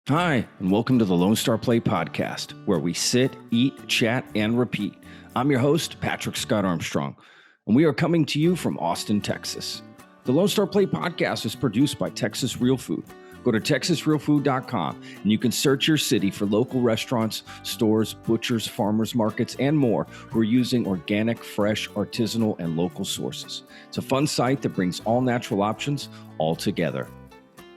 Hi, and welcome to the Lone Star Play podcast, where we sit, eat, chat, and repeat. I'm your host, Patrick Scott Armstrong, and we are coming to you from Austin, Texas. The Lone Star Play podcast is produced by Texas Real Food. Go to texasrealfood.com, and you can search your city for local restaurants, stores, butchers, farmers markets, and more who are using organic, fresh, artisanal, and local sources. It's a fun site that brings all natural options all together.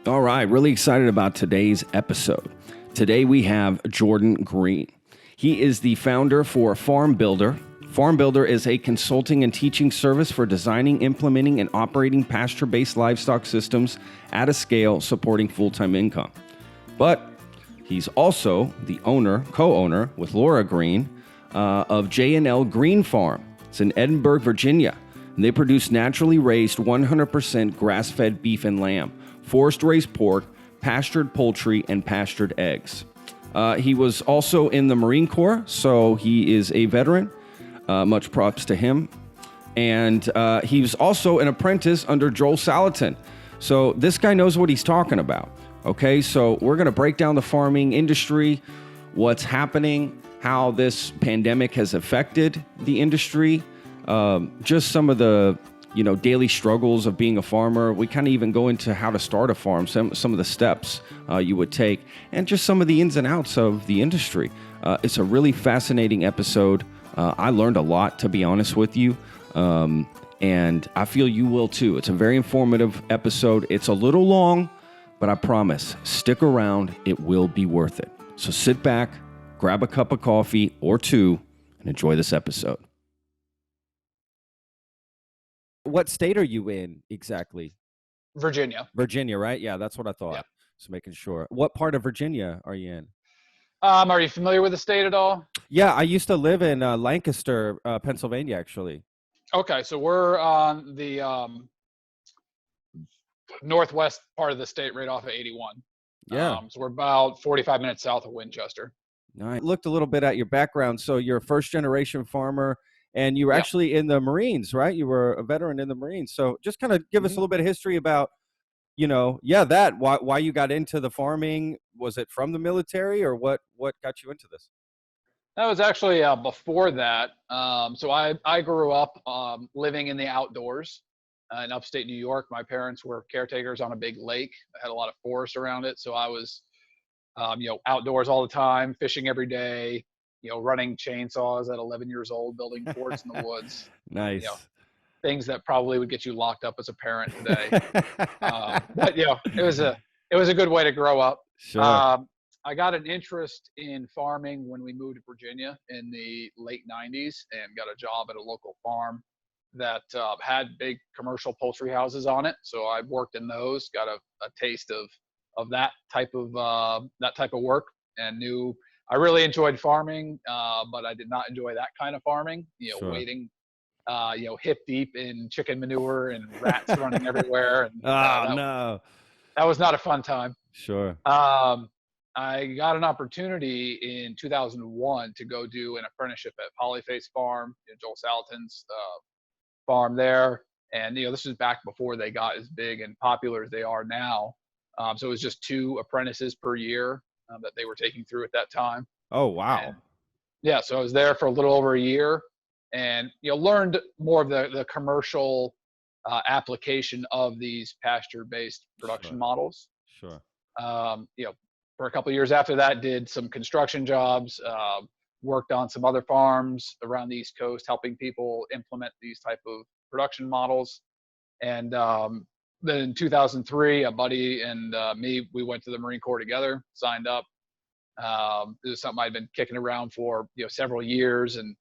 All right, really excited about today's episode. Today we have Jordan Green. He is the founder for FarmBuilder. FarmBuilder is a consulting and teaching service for designing, implementing, and operating pasture-based livestock systems at a scale supporting full-time income. But he's also the co-owner with Laura Green of J&L Green Farm. It's in Edinburgh, Virginia. And they produce naturally raised 100% grass-fed beef and lamb, forest-raised pork, pastured poultry, and pastured eggs. He was also in the Marine Corps, so he is a veteran. Much props to him. And he was also an apprentice under Joel Salatin. So this guy knows what he's talking about. Okay, so we're going to break down the farming industry, what's happening, how this pandemic has affected the industry, just some of the daily struggles of being a farmer. We kind of even go into how to start a farm, some of the steps you would take, and just some of the ins and outs of the industry. It's a really fascinating episode. I learned a lot, to be honest with you, and I feel you will too. It's a very informative episode. It's a little long, but I promise, stick around. It will be worth it. So sit back, grab a cup of coffee or two, and enjoy this episode. What state are you in exactly? Virginia. Virginia, right? Yeah, that's what I thought. Yeah. Just making sure. What part of Virginia are you in? Are you familiar with the state at all? Yeah, I used to live in Lancaster, Pennsylvania, actually. Okay, so we're on the northwest part of the state, right off of 81. Yeah. So we're about 45 minutes south of Winchester. I looked a little bit at your background. So you're a first-generation farmer, and you were actually in the Marines, right? You were a veteran in the Marines. So just kind of give us a little bit of history about, why you got into the farming. Was it from the military, or what got you into this? That was actually before that. So I grew up living in the outdoors in upstate New York. My parents were caretakers on a big lake that had a lot of forest around it. So I was, outdoors all the time, fishing every day, running chainsaws at 11 years old, building forts in the woods. Nice. Things that probably would get you locked up as a parent today. But it was a good way to grow up. Sure. I got an interest in farming when we moved to Virginia in the late 90s and got a job at a local farm that had big commercial poultry houses on it. So I worked in those, got a taste of that type of work, and knew I really enjoyed farming, but I did not enjoy that kind of farming. Sure. Waiting, hip deep in chicken manure and rats running everywhere. And that was not a fun time. Sure. I got an opportunity in 2001 to go do an apprenticeship at Polyface Farm, Joel Salatin's farm there. And, this was back before they got as big and popular as they are now. So it was just 2 apprentices per year that they were taking through at that time. Oh, wow. And, so I was there for a little over a year and, learned more of the commercial application of these pasture-based production models. Sure. For a couple of years after that, did some construction jobs, worked on some other farms around the East Coast, helping people implement these type of production models. And then in 2003, a buddy and me, we went to the Marine Corps together, signed up. This is something I'd been kicking around for several years, and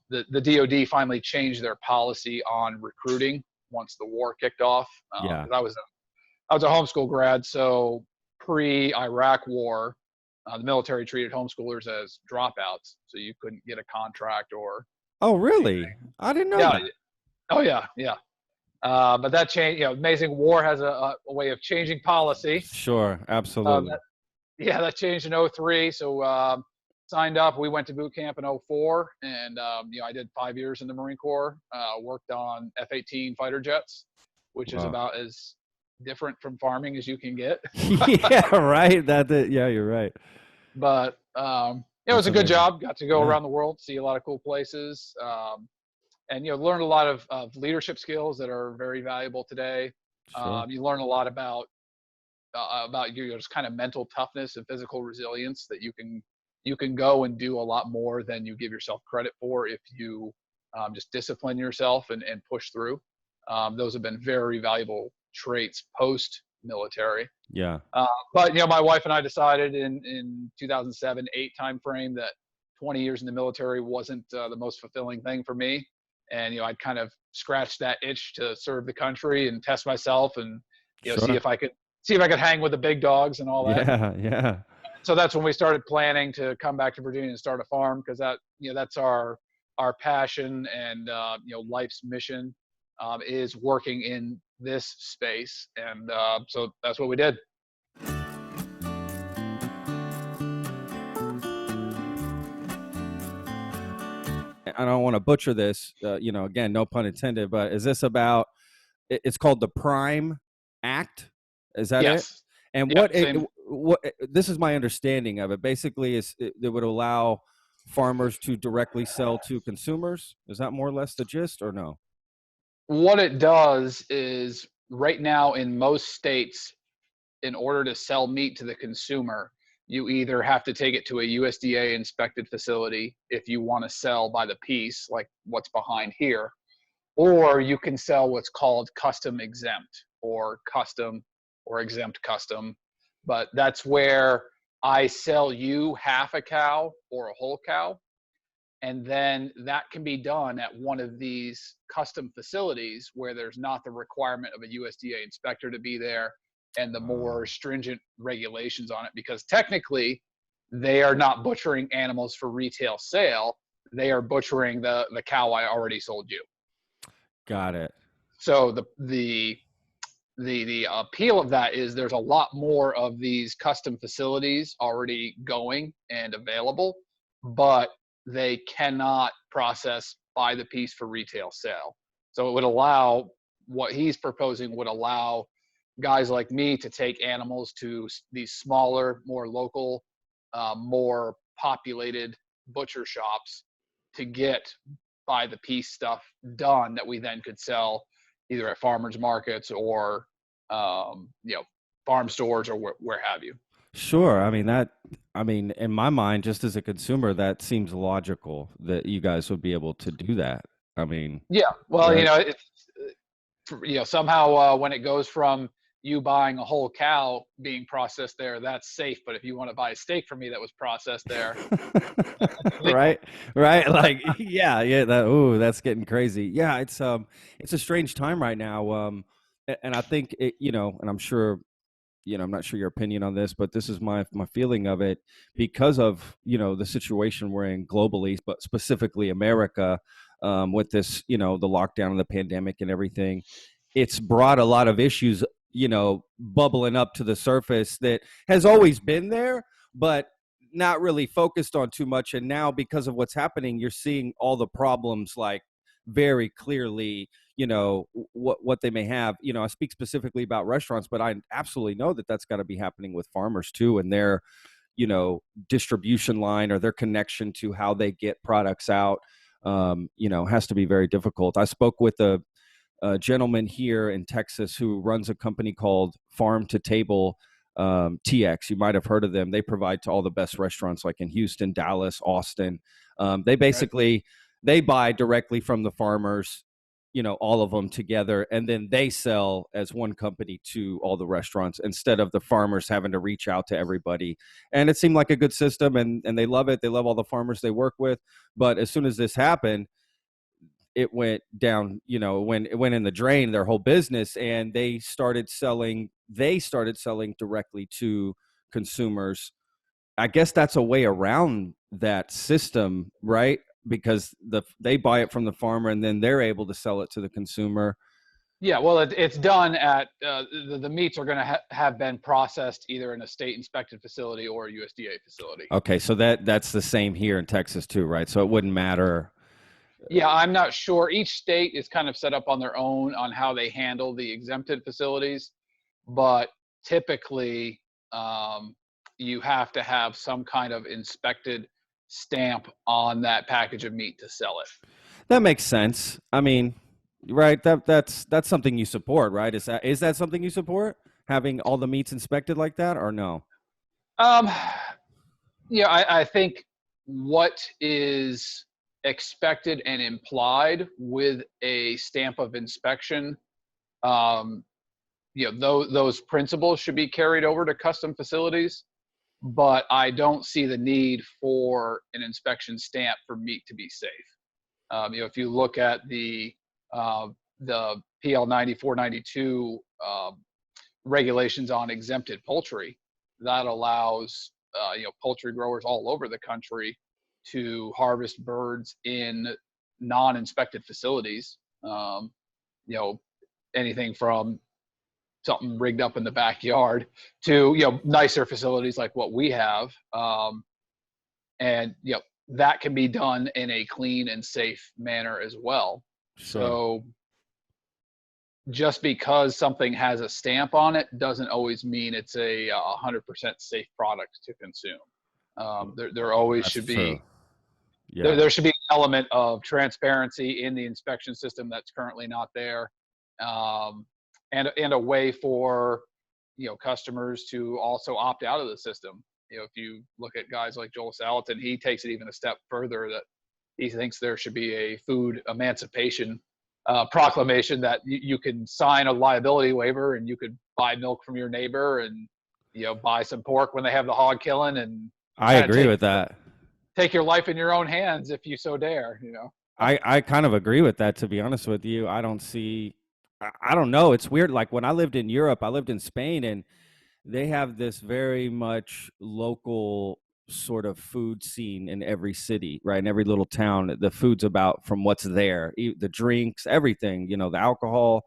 the DoD finally changed their policy on recruiting once the war kicked off. I was a homeschool grad, so pre-Iraq war, the military treated homeschoolers as dropouts, so you couldn't get a contract or. Oh, really? Anything. I didn't know that. Oh, yeah. But that changed. Amazing. War has a way of changing policy. Sure, absolutely. That changed in 2003. So signed up. We went to boot camp in 2004, and I did 5 years in the Marine Corps. Worked on F-18 fighter jets, which is about as different from farming as you can get. Yeah, right. Yeah, you're right. But it was That's a good amazing. job. Got to go Yeah, around the world, see a lot of cool places, and learned a lot of leadership skills that are very valuable today. sure. You learn a lot about your just kind of mental toughness and physical resilience that you can go and do a lot more than you give yourself credit for if you just discipline yourself and push through. Those have been very valuable traits post military. Yeah. Uh, but my wife and I decided in 2007, 8 timeframe that 20 years in the military wasn't the most fulfilling thing for me, and I'd kind of scratched that itch to serve the country and test myself, and Sure. see if I could hang with the big dogs and all that. Yeah, yeah. So that's when we started planning to come back to Virginia and start a farm, because that's our passion, and life's mission is working in this space, and so that's what we did. I don't want to butcher this, again, no pun intended, but is this about, it's called the Prime Act? Is that it? Yes. And Yep. Same. what this is my understanding of it. Basically, it would allow farmers to directly sell to consumers. Is that more or less the gist, or no? What it does is, right now in most states, in order to sell meat to the consumer, you either have to take it to a USDA inspected facility if you want to sell by the piece, like what's behind here, or you can sell what's called custom exempt, or custom or exempt custom. But that's where I sell you half a cow or a whole cow, and then that can be done at one of these custom facilities where there's not the requirement of a USDA inspector to be there and the more stringent regulations on it, because technically they are not butchering animals for retail sale. They are butchering the cow I already sold you. Got it. So the appeal of that is there's a lot more of these custom facilities already going and available, but they cannot process by the piece for retail sale. So it would allow, what he's proposing would allow guys like me to take animals to these smaller, more local, more populated butcher shops to get by the piece stuff done that we then could sell either at farmers markets or farm stores, or where have you. Sure. I mean, in my mind, just as a consumer, that seems logical that you guys would be able to do that. I mean, Yeah, well, right? somehow when it goes from you buying a whole cow being processed there, that's safe. But if you want to buy a steak from me that was processed there, that's illegal. Right, right. Like, yeah, yeah. That's getting crazy. Yeah, it's a strange time right now. And I think and I'm sure, I'm not sure your opinion on this, but this is my feeling of it, because of the situation we're in globally, but specifically America, with this, the lockdown and the pandemic and everything. It's brought a lot of issues, bubbling up to the surface that has always been there, but not really focused on too much. And now, because of what's happening, you're seeing all the problems, like, very clearly, what they may have. I speak specifically about restaurants, but I absolutely know that that's got to be happening with farmers too, and their distribution line, or their connection to how they get products out, has to be very difficult. I spoke with a gentleman here in Texas who runs a company called Farm to Table, TX. You might have heard of them. They provide to all the best restaurants, like in Houston, Dallas, Austin. They Right. basically, they buy directly from the farmers, all of them together, and then they sell as one company to all the restaurants, instead of the farmers having to reach out to everybody. And it seemed like a good system, and they love it. They love all the farmers they work with. But as soon as this happened, it went down, when it went in the drain, their whole business, and they started selling directly to consumers. I guess that's a way around that system, right? Because they buy it from the farmer, and then they're able to sell it to the consumer. Yeah, well, it's done at the meats are going to have been processed either in a state inspected facility or a USDA facility. Okay, so that's the same here in Texas too, right? So it wouldn't matter. Yeah, I'm not sure. Each state is kind of set up on their own on how they handle the exempted facilities. but typically you have to have some kind of inspected stamp on that package of meat to sell it. That makes sense. I mean, right? That's something you support, right? Is that something you support? Having all the meats inspected like that, or no? Um, yeah, I think what is expected and implied with a stamp of inspection, um, those principles should be carried over to custom facilities, but I don't see the need for an inspection stamp for meat to be safe. If you look at uh, the PL 9492 regulations on exempted poultry, that allows poultry growers all over the country to harvest birds in non-inspected facilities. You know, anything from something rigged up in the backyard to nicer facilities like what we have, and that can be done in a clean and safe manner as well. Sure. So just because something has a stamp on it doesn't always mean it's a 100% safe product to consume. There always That's should true. be Yeah. there should be an element of transparency in the inspection system that's currently not there, um, and a way for customers to also opt out of the system. If you look at guys like Joel Salatin, he takes it even a step further, that he thinks there should be a food emancipation proclamation, that you can sign a liability waiver and you could buy milk from your neighbor and buy some pork when they have the hog killing, and I kind of agree with that. take your life in your own hands if you so dare. I kind of agree with that, to be honest with you. I don't see, I don't know. It's weird. Like when I lived in Europe, I lived in Spain, and they have this very much local sort of food scene in every city, right? In every little town, the food's about from what's there, the drinks, everything, the alcohol,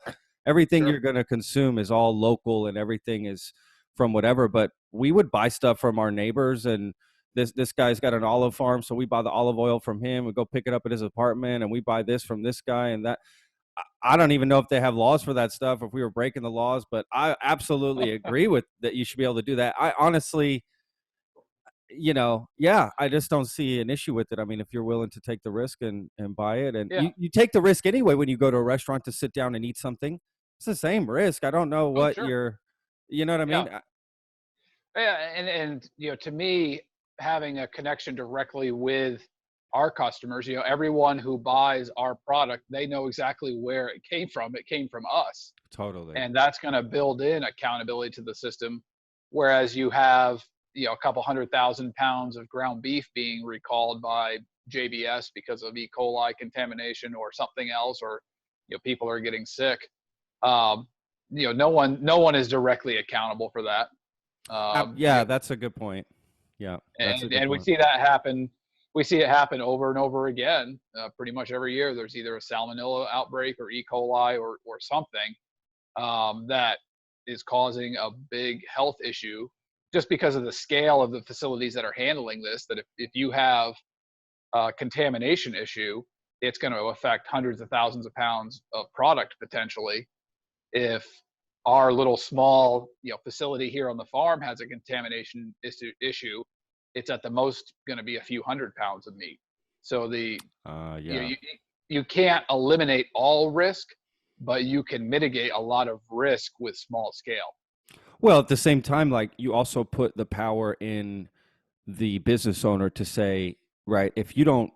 everything Sure. you're going to consume is all local, and everything is from whatever. But we would buy stuff from our neighbors, and this guy's got an olive farm, so we buy the olive oil from him. We go pick it up at his apartment, and we buy this from this guy and that. I don't even know if they have laws for that stuff, if we were breaking the laws, but I absolutely agree with that. You should be able to do that. I honestly, yeah, I just don't see an issue with it. I mean, if you're willing to take the risk and buy it, and Yeah. you take the risk anyway when you go to a restaurant to sit down and eat something, it's the same risk. I don't know Oh, what sure. you know what I Yeah. mean? Yeah, and to me, having a connection directly with our customers, everyone who buys our product, they know exactly where it came from. It came from us, Totally. and that's going to build in accountability to the system. Whereas you have a couple 100,000 pounds of ground beef being recalled by JBS because of E. coli contamination or something else, or people are getting sick. Um, no one is directly accountable for that. Um, you Yeah, know, that's a good point. Yeah, that's a good and we point. see that happen. We see it happen over and over again. Pretty much every year, there's either a salmonella outbreak or E. coli or something that is causing a big health issue, just because of the scale of the facilities that are handling this. That if you have a contamination issue, it's going to affect hundreds of thousands of pounds of product potentially. If our little small facility here on the farm has a contamination issue, it's at the most going to be a few 100 pounds of meat. So you, Yeah. you you can't eliminate all risk, but you can mitigate a lot of risk with small scale. Well, at the same time, like you also put the power in the business owner to say, right, if you don't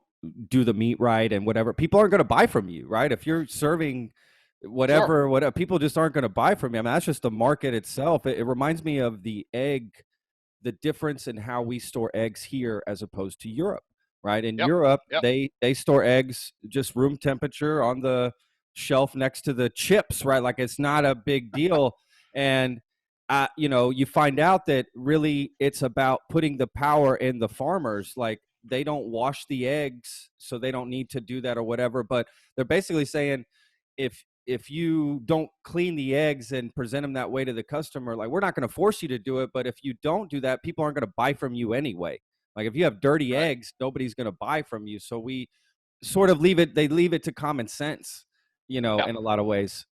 do the meat right and whatever, people aren't going to buy from you, right? If you're serving Sure. whatever, people just aren't going to buy from you. I mean, that's just the market itself. It reminds me of the difference in how we store eggs here as opposed to Europe, right? In Yep. Europe, Yep. they store eggs just room temperature on the shelf next to the chips, right? Like it's not a big deal. And you find out that really it's about putting the power in the farmers. Like they don't wash the eggs, so they don't need to do that or whatever. But they're basically saying if you don't clean the eggs and present them that way to the customer, like we're not going to force you to do it, but if you don't do that, people aren't going to buy from you anyway. Like if you have dirty Right. eggs, nobody's going to buy from you. So we sort of leave it to common sense, Yep. in a lot of ways.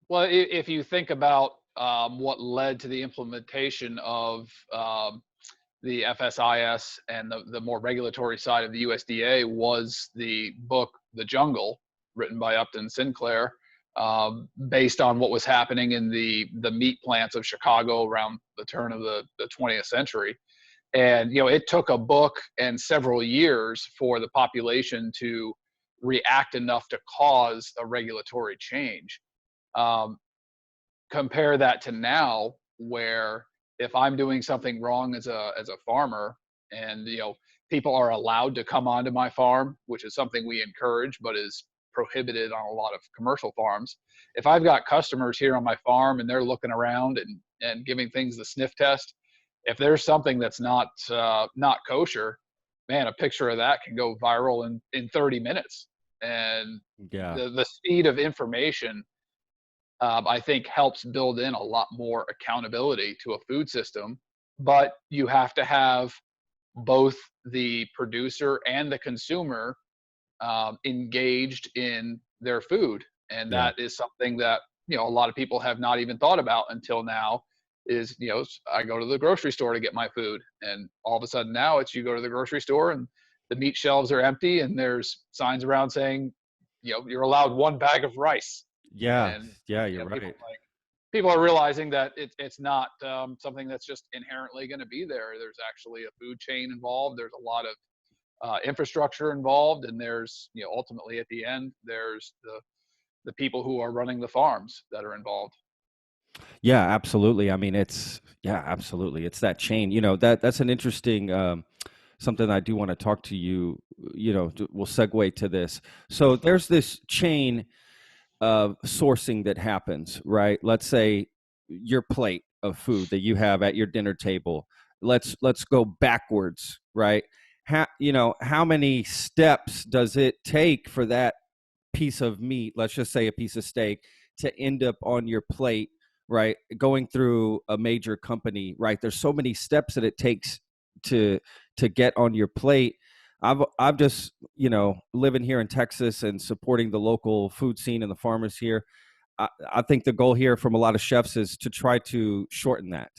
Well, if you think about what led to the implementation of the FSIS and the more regulatory side of the USDA was the book The Jungle, written by Upton Sinclair, based on what was happening in the meat plants of Chicago around the turn of the 20th century. And it took a book and several years for the population to react enough to cause a regulatory change. Compare that to now, where if I'm doing something wrong as a farmer, and people are allowed to come onto my farm, which is something we encourage but is prohibited on a lot of commercial farms. If I've got customers here on my farm and they're looking around and giving things the sniff test, if there's something that's not kosher, man, a picture of that can go viral in 30 minutes. And Yeah. the speed of information, I think, helps build in a lot more accountability to a food system. But you have to have both the producer and the consumer engaged in their food, and Yeah. that is something that a lot of people have not even thought about until now. Is I go to the grocery store to get my food, and all of a sudden now it's you go to the grocery store and the meat shelves are empty, and there's signs around saying you're allowed one bag of rice. Yeah. And Yeah, you're right. people are realizing that it's not something that's just inherently going to be there. There's actually a food chain involved. There's a lot of infrastructure involved, and there's ultimately at the end there's the people who are running the farms that are involved. Yeah, absolutely. I mean, absolutely. It's that chain. That's an interesting something I do want to talk to you. We'll segue to this. So there's this chain of sourcing that happens, right? Let's say your plate of food that you have at your dinner table. Let's go backwards, right? How many steps does it take for that piece of meat, let's just say a piece of steak, to end up on your plate, right? Going through a major company, right? There's so many steps that it takes to get on your plate. I've just, living here in Texas and supporting the local food scene and the farmers here. I think the goal here from a lot of chefs is to try to shorten that,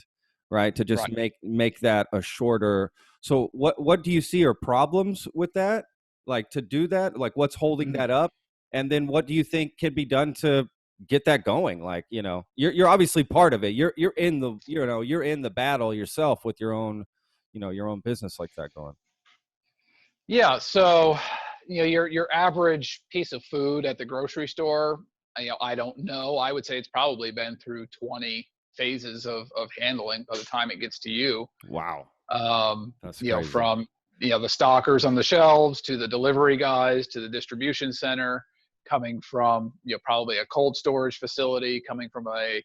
right? To just Right. make that a shorter. So what do you see are problems with that? Like to do that? Like what's holding that up? And then what do you think can be done to get that going? Like, you're obviously part of it. You're in the you're in the battle yourself with your own, your own business like that going. Yeah, so your average piece of food at the grocery store, I don't know. I would say it's probably been through 20 phases of handling by the time it gets to you. Wow. That's crazy. From the stockers on the shelves to the delivery guys to the distribution center, coming from probably a cold storage facility, coming from a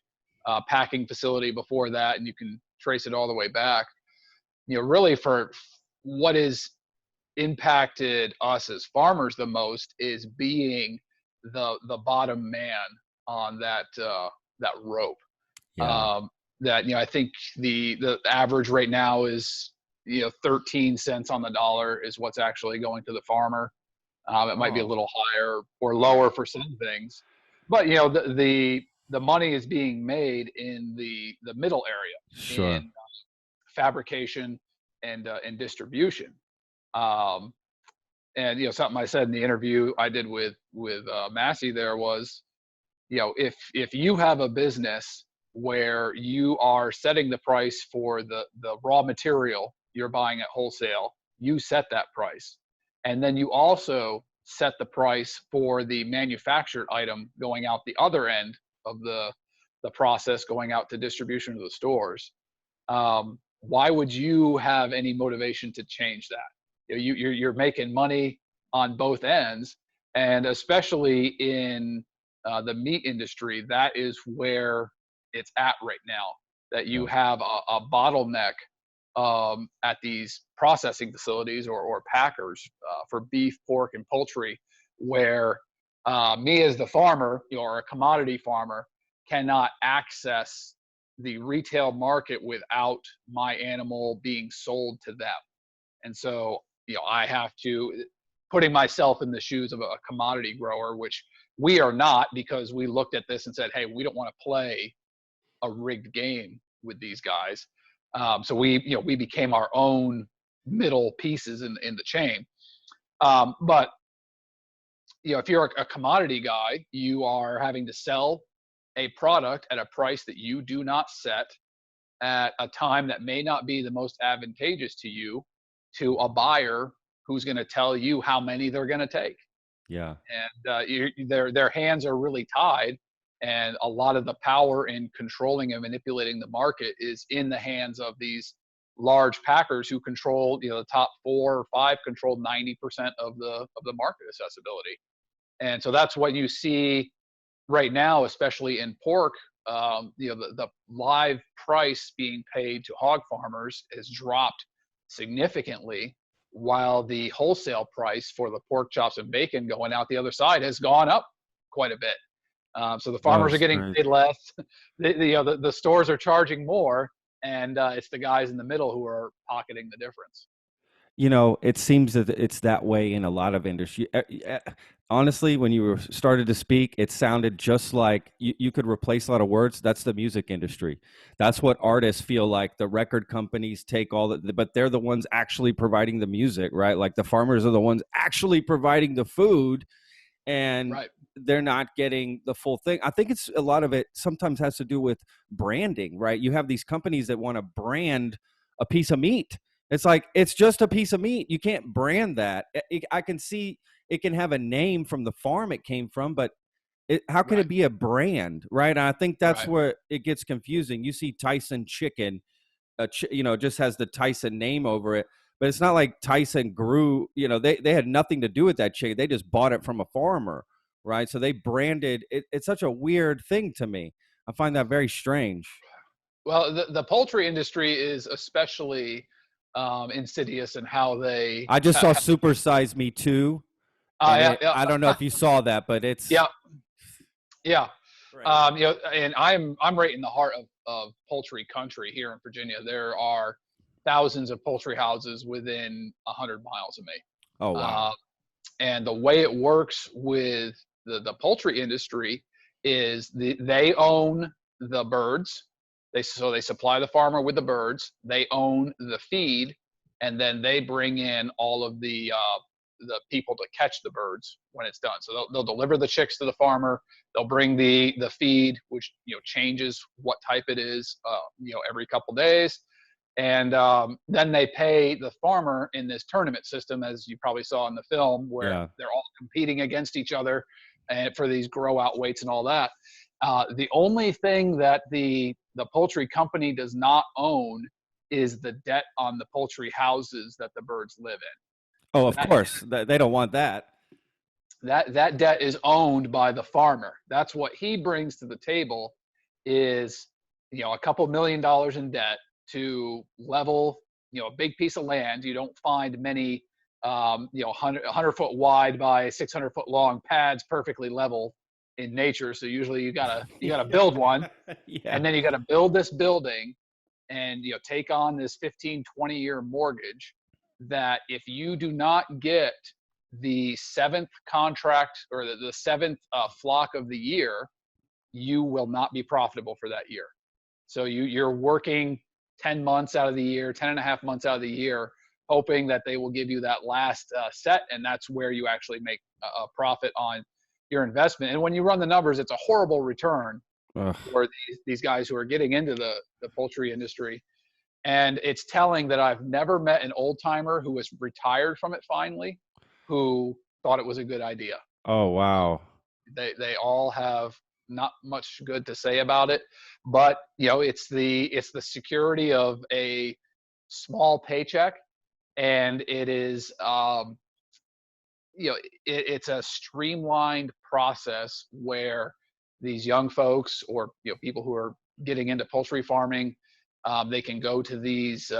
packing facility before that, and you can trace it all the way back. Really for what is impacted us as farmers the most is being the bottom man on that rope. Yeah. That I think the average right now is 13 cents on the dollar is what's actually going to the farmer. It might be a little higher or lower for some things, but the money is being made in the middle area Sure. in fabrication and distribution. Um, and something I said in the interview I did with Massey there was, if you have a business where you are setting the price for the raw material you're buying at wholesale, you set that price, and then you also set the price for the manufactured item going out the other end of the process, going out to distribution to the stores. Why would you have any motivation to change that? You're making money on both ends, and especially in the meat industry, that is where it's at right now. That you have a bottleneck at these processing facilities or packers for beef, pork, and poultry, where me as the farmer, or a commodity farmer, cannot access the retail market without my animal being sold to them. And so, I have to, putting myself in the shoes of a commodity grower, which we are not, because we looked at this and said, hey, we don't want to play a rigged game with these guys. So we became our own middle pieces in the chain. But if you're a commodity guy, you are having to sell a product at a price that you do not set at a time that may not be the most advantageous to you, to a buyer who's going to tell you how many they're going to take. Yeah. And their hands are really tied, and a lot of the power in controlling and manipulating the market is in the hands of these large packers who control, the top 4 or 5 control 90% of the market accessibility. And so that's what you see right now, especially in pork. The live price being paid to hog farmers has dropped significantly, while the wholesale price for the pork chops and bacon going out the other side has gone up quite a bit. So the farmers are getting paid less. The stores are charging more, and it's the guys in the middle who are pocketing the difference. It seems that it's that way in a lot of industry. Honestly, when you started to speak, it sounded just like you could replace a lot of words. That's the music industry. That's what artists feel like. The record companies take all the, but they're the ones actually providing the music, right? Like the farmers are the ones actually providing the food, and Right. they're not getting the full thing. I think it's a lot of it sometimes has to do with branding, right? You have these companies that want to brand a piece of meat. It's like, it's just a piece of meat. You can't brand that. I can see it can have a name from the farm it came from, but how can Right. it be a brand, right? And I think that's Right. where it gets confusing. You see Tyson chicken, just has the Tyson name over it, but it's not like Tyson grew, they had nothing to do with that chicken. They just bought it from a farmer, right? So they branded it. It's such a weird thing to me. I find that very strange. Well, the poultry industry is especially insidious in how they. I just saw Super Size Me 2, and Yeah, yeah, I don't know if you saw that, but it's yeah, yeah. right. And I'm right in the heart of poultry country here in Virginia. There are thousands of poultry houses within 100 miles of me. Oh, wow. And the way it works with the poultry industry is they own the birds. They supply the farmer with the birds. They own the feed, and then they bring in all of the people to catch the birds when it's done. So they'll deliver the chicks to the farmer. They'll bring the feed, which changes what type it is, every couple days. And then they pay the farmer in this tournament system, as you probably saw in the film, where Yeah. they're all competing against each other and for these grow out weights and all that. The only thing that the poultry company does not own is the debt on the poultry houses that the birds live in. Oh, of course. They don't want that. That debt is owned by the farmer. That's what he brings to the table, is a couple $1 million in debt to level a big piece of land. You don't find many 100 foot wide by 600 foot long pads perfectly level in nature. So usually you gotta build one. Yeah. And then you gotta build this building, and take on this 15, 20-year mortgage that if you do not get the 7th contract or the 7th flock of the year, you will not be profitable for that year. So you're working 10 months out of the year, 10 and a half months out of the year, hoping that they will give you that last set, and that's where you actually make a profit on your investment. And when you run the numbers, it's a horrible return for these guys who are getting into the poultry industry. And it's telling that I've never met an old timer who was retired from it finally, who thought it was a good idea. Oh, wow. They all have not much good to say about it, but it's the security of a small paycheck, and it is it's a streamlined process where these young folks, or people who are getting into poultry farming, they can go to these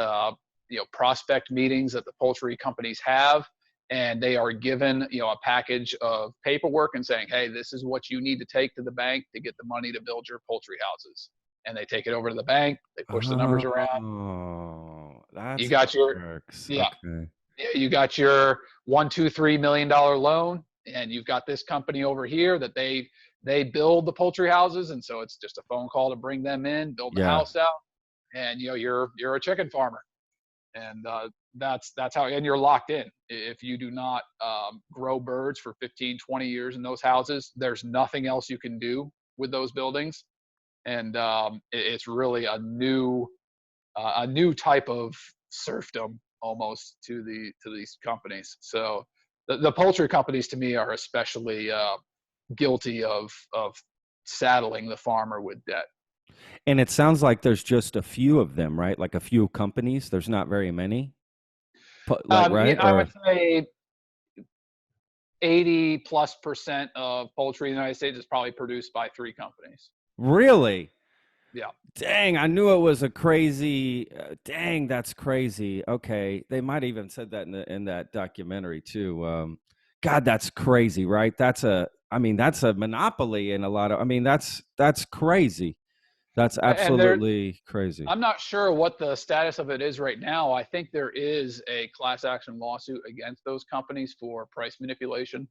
prospect meetings that the poultry companies have, and they are given a package of paperwork and saying, hey, this is what you need to take to the bank to get the money to build your poultry houses. And they take it over to the bank, they push the numbers around. Oh, that's You got your works. yeah Okay. you got your $1, $2, $3 million loan, and you've got this company over here that they they build the poultry houses, and so it's just a phone call to bring them in, build the Yeah. house out, and you're a chicken farmer, and that's how, and you're locked in. If you do not grow birds for 15, 20 years in those houses, there's nothing else you can do with those buildings, and it's really a new type of serfdom almost to these companies. So the poultry companies to me are especially guilty of saddling the farmer with debt. And it sounds like there's just a few of them, right? Like a few companies. There's not very many. Like, Yeah, right? I would Or say 80+% of poultry in the United States is probably produced by 3 companies. really? Yeah. Dang, I knew it was a crazy. Dang, that's crazy. Okay, they might even said that in that documentary too. God, that's crazy, right? I mean, that's a monopoly in a lot of. I mean, that's crazy. That's And there, absolutely crazy. I'm not sure what the status of it is right now. I think there is a class action lawsuit against those companies for price manipulation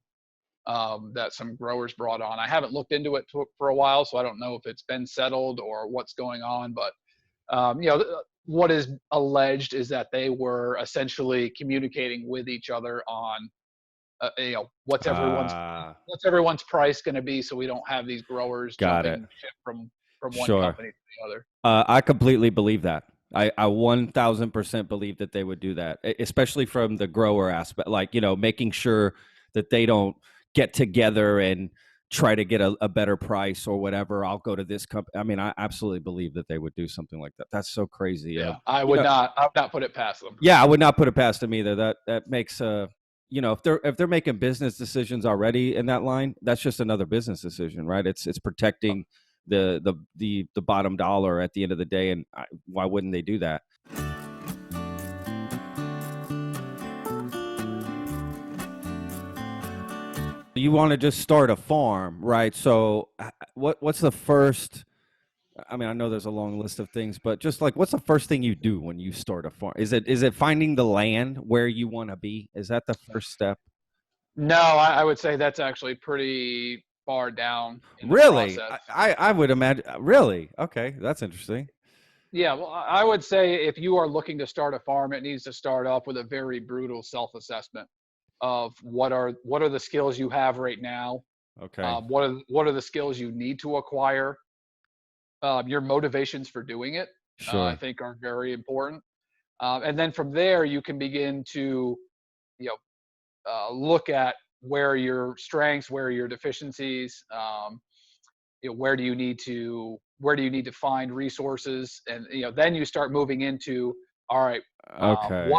that some growers brought on. I haven't looked into it for a while, so I don't know if it's been settled or what's going on. But what is alleged is that they were essentially communicating with each other on, Ah, what's everyone's price going to be, so we don't have these growers got it. jumping ship from one Sure. company to the other. I completely believe that. I 1000% believe that they would do that, especially from the grower aspect, like, making sure that they don't get together and try to get a better price or whatever. I'll go to this company. I mean, I absolutely believe that they would do something like that. That's so crazy. Yeah, You know, I would not put it past them. yeah, I would not put it past them either. That makes if they're making business decisions already in that line, that's just another business decision, right? It's protecting the bottom dollar at the end of the day, and why wouldn't they do that? You want to just start a farm, right? So what's the first? I mean, I know there's a long list of things, but just like, what's the first thing you do when you start a farm? Is it finding the land where you want to be? Is that the first step? No, I would say that's actually pretty far down in the Really? process. I would imagine. Really? Okay, that's interesting. Yeah, well, I would say if you are looking to start a farm, it needs to start off with a very brutal self-assessment of what are the skills you have right now, Okay, what are the skills you need to acquire, your motivations for doing it, I sure. think are very important, and then from there you can begin to you know look at where your strengths, where your deficiencies, where do you need to find resources, and then you start moving into, all right, Okay.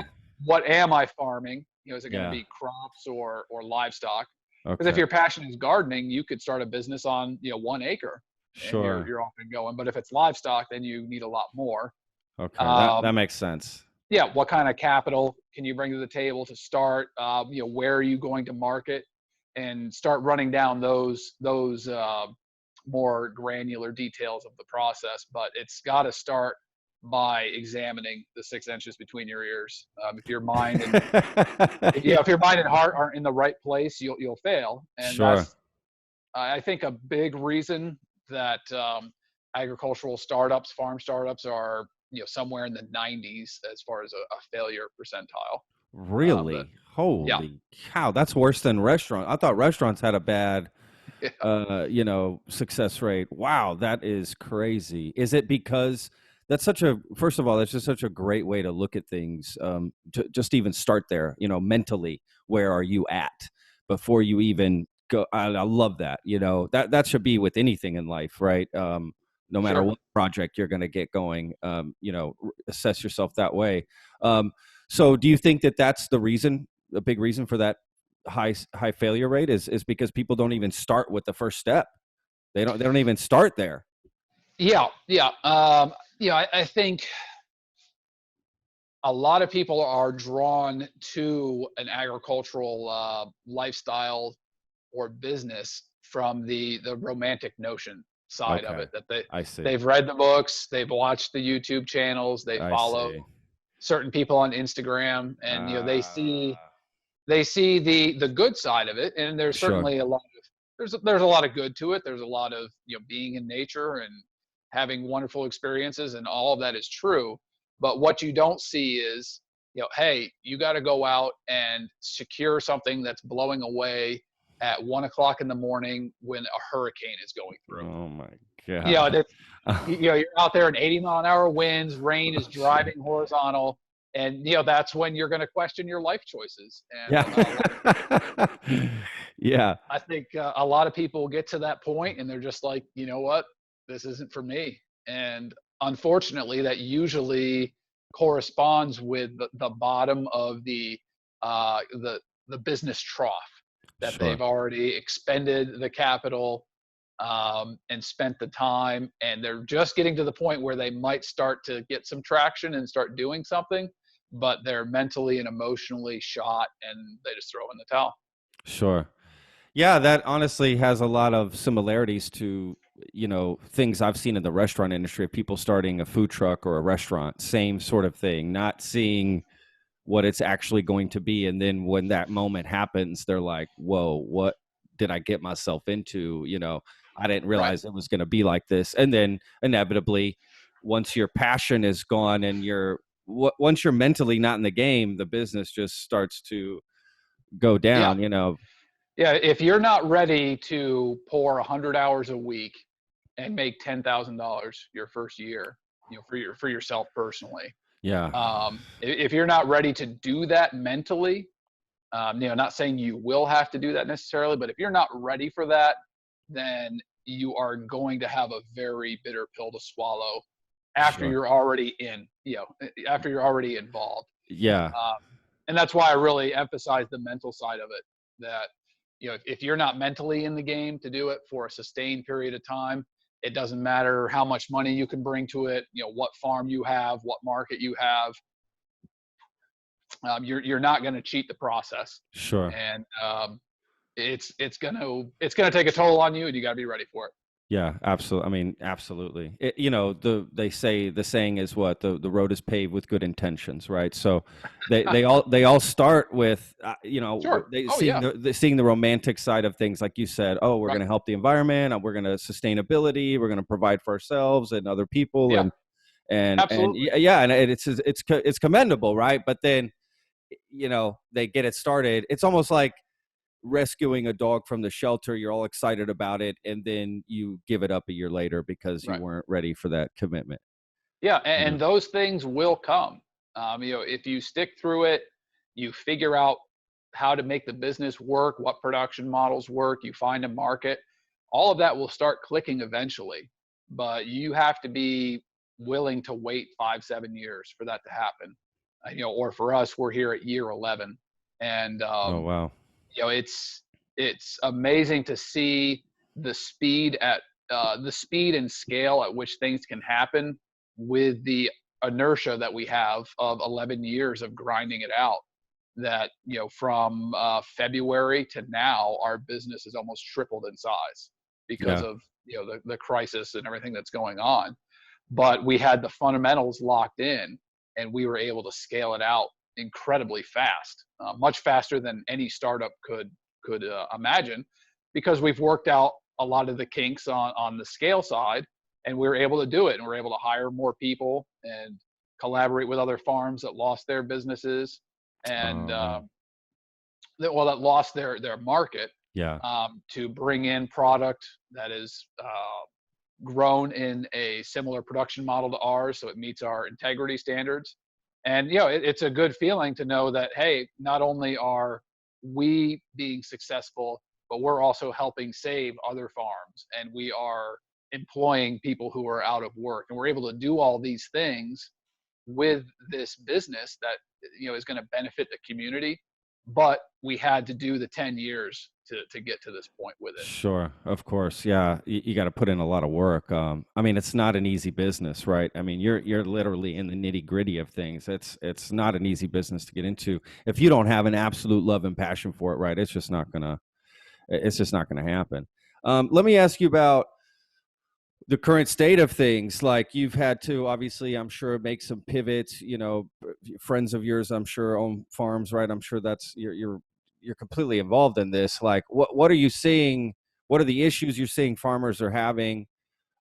what am I farming? Is it going to Yeah. be crops or livestock? Because if Okay. your passion is gardening, you could start a business on 1 acre, and Sure. you're off and going. But if it's livestock, then you need a lot more. Okay. That Um, makes sense. yeah, what kind of capital can you bring to the table to start? Where are you going to market, and start running down those more granular details of the process. But it's got to start by examining the 6 inches between your ears. If your mind and if your mind and heart aren't in the right place, you'll fail. And Sure. that's, I think, a big reason that agricultural startups, farm startups, are somewhere in the 90s as far as a failure percentile. But Really? yeah, Holy cow! That's worse than restaurant. I thought restaurants had a bad, yeah, success rate. Wow, that is crazy. Is it because that's first of all, that's just such a great way to look at things. To just even start there, mentally, where are you at before you even go? I love that. That should be with anything in life, right? No matter sure. what project you're going to get going, assess yourself that way. So, do you think that that's a big reason for that high failure rate is because people don't even start with the first step. They don't even start there. Yeah, yeah. I think a lot of people are drawn to an agricultural lifestyle or business from the romantic notion side of Okay. it, that I see. they've read the books, they've watched the YouTube channels, they I follow see. certain people on Instagram, and Uh, they see the good side of it, and there's sure. certainly a lot of there's a lot of good to it. There's a lot of, being in nature and having wonderful experiences, and all of that is true. But what you don't see is, hey, you got to go out and secure something that's blowing away at 1 o'clock in the morning when a hurricane is going through. Oh my You know, God. that's, you're out there in 80-mile-an-hour winds, rain is Oh, shit. driving horizontal, and that's when you're going to question your life choices. And Yeah. Yeah. I think a lot of people get to that point and they're just like, you know what, this isn't for me. And unfortunately, that usually corresponds with the bottom of the business trough, that they've Sure. already expended the capital, and spent the time, and they're just getting to the point where they might start to get some traction and start doing something, but they're mentally and emotionally shot, and they just throw in the towel. Sure. Yeah, that honestly has a lot of similarities to, things I've seen in the restaurant industry of people starting a food truck or a restaurant, same sort of thing, not seeing what it's actually going to be. And then when that moment happens, they're like, whoa, what did I get myself into? I didn't Right. realize it was going to be like this. And then inevitably, once your passion is gone and once you're mentally not in the game, the business just starts to go Yeah. down. Yeah. If you're not ready to pour 100 hours a week and make $10,000 your first year, for yourself personally, Yeah, if you're not ready to do that mentally, not saying you will have to do that necessarily, but if you're not ready for that, then you are going to have a very bitter pill to swallow after sure. you're already after you're already involved. Yeah, Um, and that's why I really emphasize the mental side of it. That, if you're not mentally in the game to do it for a sustained period of time, it doesn't matter how much money you can bring to it, what farm you have, what market you have. You're not going to cheat the process, sure. and it's gonna take a toll on you, and you got to be ready for it. Yeah, absolutely. I mean, absolutely. They say the saying is what the road is paved with good intentions, right? So they all start with Sure. they Oh yeah. seeing the romantic side of things, like you said. Oh, we're Right. going to help the environment. We're going to sustainability. We're going to provide for ourselves and other people, Yeah. and Absolutely. yeah, and it's commendable, right? But then they get it started. It's almost like rescuing a dog from the shelter. You're all excited about it, and then you give it up a year later because you Right. weren't ready for that commitment. Yeah, you and know those things will come. If you stick through it, you figure out how to make the business work, what production models work, you find a market, all of that will start clicking eventually. But you have to be willing to wait 5, 7 years for that to happen. Or for us, we're here at year 11, and oh wow. it's amazing to see the speed at the speed and scale at which things can happen with the inertia that we have of 11 years of grinding it out. That, from February to now, our business has almost tripled in size because Yeah, of the crisis and everything that's going on. But we had the fundamentals locked in, and we were able to scale it out incredibly fast, much faster than any startup could imagine, because we've worked out a lot of the kinks on the scale side, and we were able to do it, and we're able to hire more people and collaborate with other farms that lost their businesses, and oh man. that lost their market, Yeah, to bring in product that is grown in a similar production model to ours, so it meets our integrity standards. And it's a good feeling to know that, hey, not only are we being successful, but we're also helping save other farms, and we are employing people who are out of work, and we're able to do all these things with this business that is going to benefit the community. But we had to do the 10 years to get to this point with it. sure, of course. Yeah, you got to put in a lot of work. I mean, it's not an easy business, right? I mean, you're literally in the nitty gritty of things. It's not an easy business to get into if you don't have an absolute love and passion for it, right? It's just not gonna happen. Let me ask you about the current state of things. Like, you've had to, obviously, I'm sure, make some pivots. Friends of yours, I'm sure, own farms, right? I'm sure that's you're completely involved in this. Like, what are you seeing what are the issues you're seeing farmers are having?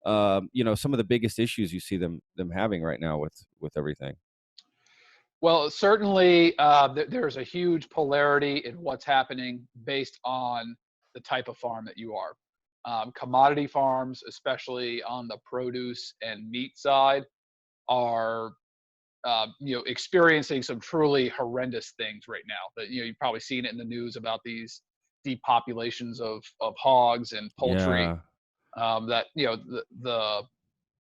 Some of the biggest issues you see them having right now with everything. Well, certainly there's a huge polarity in what's happening based on the type of farm that you are. Commodity farms, especially on the produce and meat side, are experiencing some truly horrendous things right now. That you've probably seen it in the news about these depopulations of hogs and poultry. Yeah. That the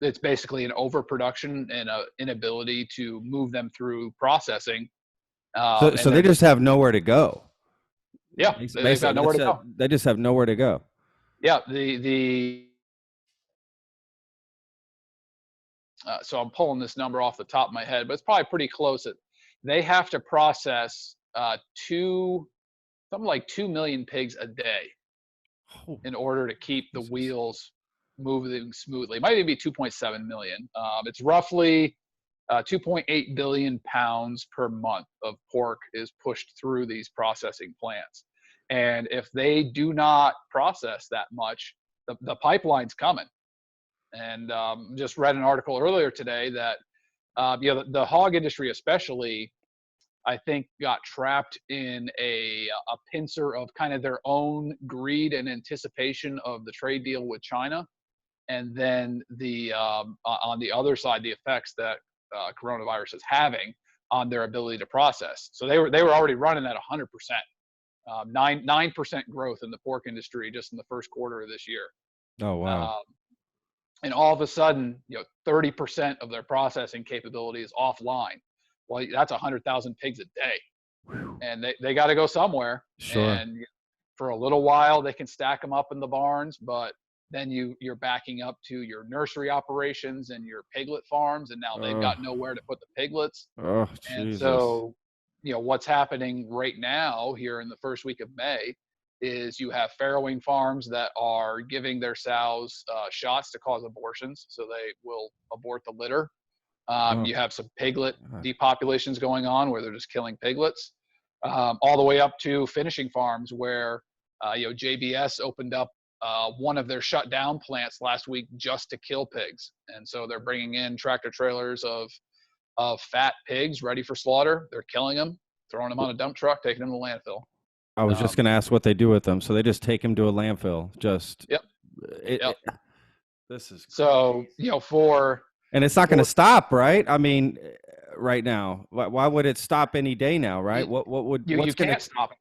it's basically an overproduction and an inability to move them through processing. So And they they're just have nowhere to go. yeah, they've got nowhere to go. They just have nowhere to go. Yeah, so I'm pulling this number off the top of my head, but it's probably pretty close. They have to process something like 2 million pigs a day Oh, in order to keep the Jesus. wheels moving smoothly. It might even be 2.7 million. It's roughly 2.8 billion pounds per month of pork is pushed through these processing plants. And if they do not process that much, the pipeline's coming. And just read an article earlier today that the hog industry especially, I think, got trapped in a pincer of kind of their own greed and anticipation of the trade deal with China, and then on the other side, the effects that coronavirus is having on their ability to process. So they were already running at 100%, 9% growth in the pork industry just in the first quarter of this year. Oh, wow. And all of a sudden, 30% of their processing capability is offline. Well, that's 100,000 pigs a day, and they got to go somewhere. Sure. And for a little while, they can stack them up in the barns, but then you're backing up to your nursery operations and your piglet farms, and now they've got nowhere to put the piglets. Oh, And Jesus. so, what's happening right now here in the first week of May is you have farrowing farms that are giving their sows shots to cause abortions, so they will abort the litter. You have some piglet depopulations going on where they're just killing piglets, all the way up to finishing farms where JBS opened up one of their shut down plants last week just to kill pigs, and so they're bringing in tractor trailers of fat pigs ready for slaughter. They're killing them, throwing them on a dump truck, taking them to the landfill. I was just going to ask what they do with them. So they just take them to a landfill. Yep. This is crazy. So and it's not going to stop, right? I mean, right now, why would it stop any day now, right? You can't stop it.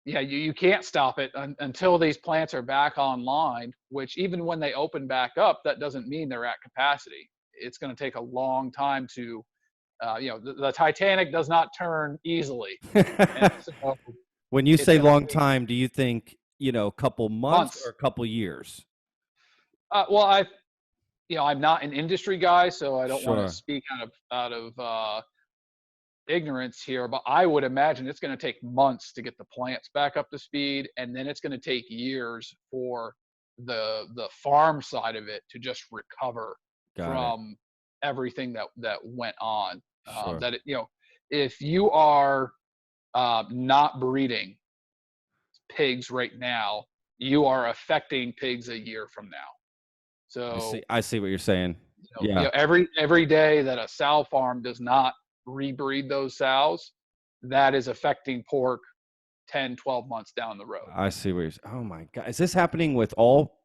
Yeah, you can't stop it until these plants are back online, which even when they open back up, that doesn't mean they're at capacity. It's going to take a long time to, the Titanic does not turn easily. So when you say long time, do you think, a couple months or a couple years? Well, I'm not an industry guy, so I don't want to speak out of ignorance here, but I would imagine it's going to take months to get the plants back up to speed, and then it's going to take years for the farm side of it to just recover from everything that went on. That if you are not breeding pigs right now, you are affecting pigs a year from now. So I see what you're saying. Every day that a sow farm does not rebreed those sows, that is affecting pork 10, 12 months down the road. I see what you're saying. Oh my God. Is this happening with all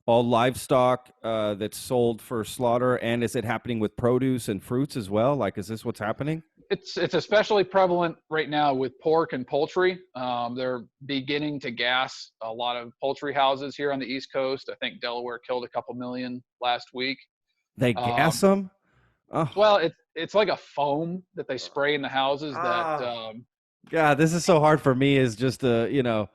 livestock that's sold for slaughter? And is it happening with produce and fruits as well? Like, is this what's happening? It's especially prevalent right now with pork and poultry. They're beginning to gas a lot of poultry houses here on the East Coast. I think Delaware killed a couple million last week. They gas them? Oh. Well, it's like a foam that they spray in the houses God, this is so hard for me as just a,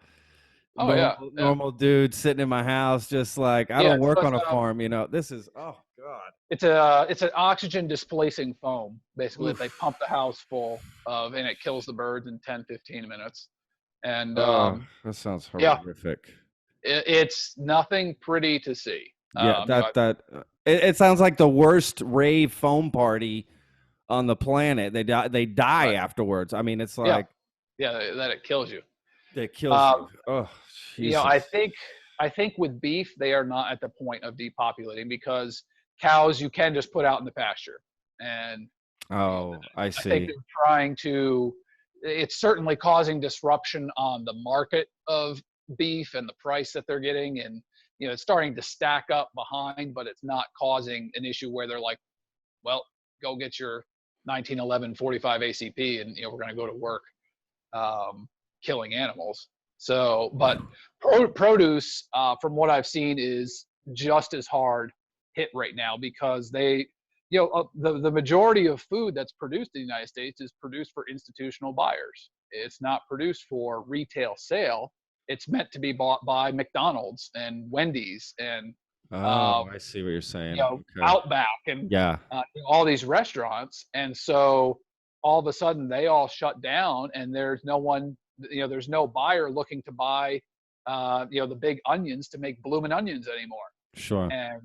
normal dude sitting in my house, just like, I don't work on a farm, this is, oh God. It's an oxygen displacing foam, basically, that they pump the house full of, and it kills the birds in 10, 15 minutes. And that sounds horrific. It's nothing pretty to see. Yeah, it sounds like the worst rave foam party on the planet. They die afterwards. I mean, it's like that it kills you. It kills you. Oh, Jesus. I think with beef, they are not at the point of depopulating because cows you can just put out in the pasture. And, Oh, I I think see. they're trying to, it's certainly causing disruption on the market of beef and the price that they're getting. And, it's starting to stack up behind, but it's not causing an issue where they're like, well, go get your 1911 45 ACP and, we're going to go to work killing animals. So, but produce, from what I've seen, is just as hard hit right now because they, the majority of food that's produced in the United States is produced for institutional buyers. It's not produced for retail sale. It's meant to be bought by McDonald's and Wendy's and Oh, I see what you're saying. Okay. Outback and Yeah, all these restaurants. And so all of a sudden they all shut down and there's no one, there's no buyer looking to buy, the big onions to make bloomin' onions anymore. sure. And,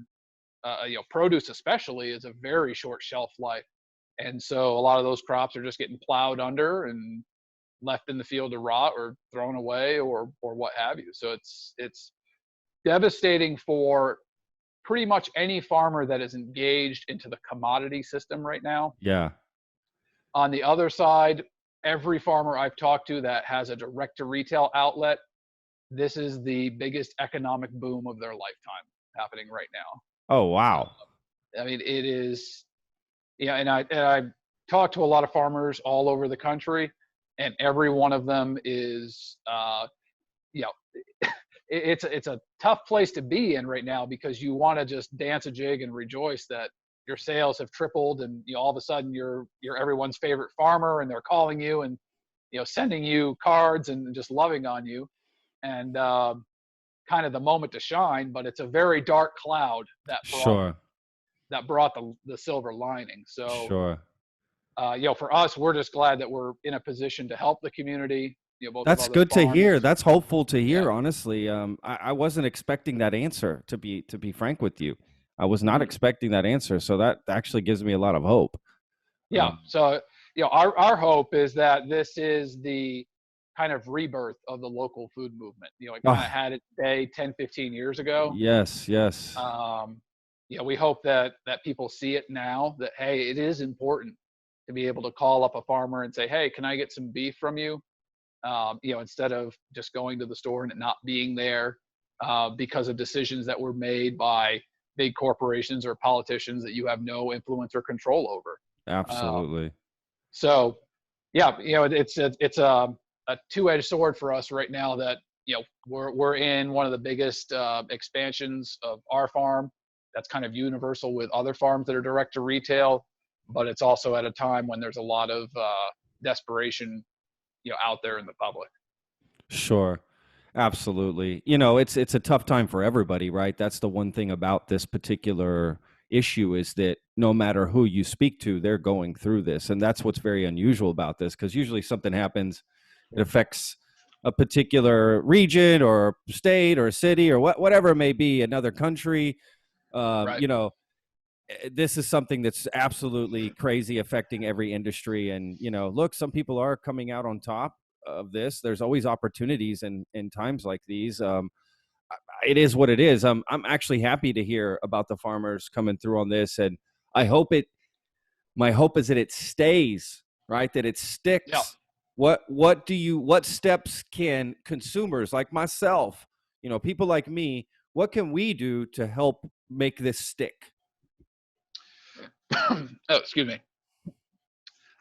produce especially is a very short shelf life. And so a lot of those crops are just getting plowed under and left in the field to rot or thrown away or what have you. So it's devastating for pretty much any farmer that is engaged into the commodity system right now. Yeah. On the other side, every farmer I've talked to that has a direct to retail outlet, this is the biggest economic boom of their lifetime happening right now. Oh, wow. I mean, it is, and I talk to a lot of farmers all over the country, and every one of them is, it's a tough place to be in right now because you want to just dance a jig and rejoice that your sales have tripled and all of a sudden you're everyone's favorite farmer and they're calling you and sending you cards and just loving on you and kind of the moment to shine, but it's a very dark cloud that Sure. brought the silver lining. So Sure. for us, we're just glad that we're in a position to help the community. Both of That's other good to hear. farms. That's hopeful to Yeah. hear, honestly. I wasn't expecting that answer, to be frank with you. I was not Mhm. expecting that answer, so that actually gives me a lot of hope. Yeah. So, our hope is that this is the kind of rebirth of the local food movement. It kind of Ah, had its day 10, 15 years ago. yes, yes. Um, we hope that people see it now that, hey, it is important to be able to call up a farmer and say, hey, can I get some beef from you? Instead of just going to the store and it not being there because of decisions that were made by big corporations or politicians that you have no influence or control over. Absolutely. So, yeah, it's a two-edged sword for us right now that we're in one of the biggest expansions of our farm. That's kind of universal with other farms that are direct to retail, but it's also at a time when there's a lot of desperation, out there in the public. Sure. Absolutely. It's a tough time for everybody, right? That's the one thing about this particular issue is that no matter who you speak to, they're going through this. And that's what's very unusual about this because usually something happens, it affects a particular region or state or city or whatever it may be, another country. Um, Right. you know, this is something that's absolutely crazy affecting every industry. And, look, some people are coming out on top of this. There's always opportunities in times like these. It is what it is. I'm actually happy to hear about the farmers coming through on this. And I hope my hope is that it stays, right? That it Yeah. sticks. What steps can consumers like myself, people like me, what can we do to help make this stick? Oh, excuse me.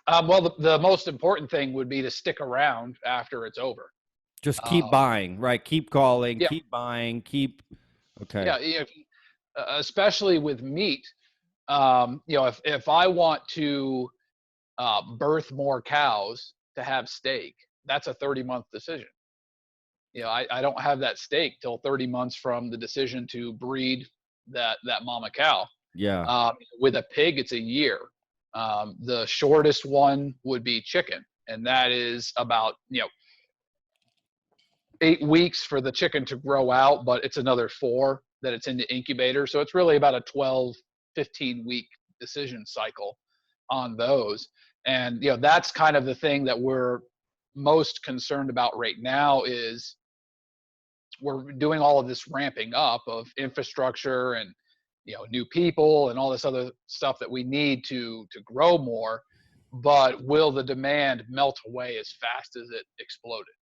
Well, the most important thing would be to stick around after it's over. Just keep Um, buying, right? Keep calling, yeah, keep buying, okay. yeah. Especially with meat, if I want to birth more cows to have steak, that's a 30-month decision. I don't have that steak till 30 months from the decision to breed that mama cow. Yeah. With a pig, it's a year. The shortest one would be chicken, and that is about 8 weeks for the chicken to grow out, but it's another 4 that it's in the incubator. So it's really about a 12, 15-week decision cycle on those. And that's kind of the thing that we're most concerned about right now is we're doing all of this ramping up of infrastructure and, new people and all this other stuff that we need to grow more. But will the demand melt away as fast as it exploded?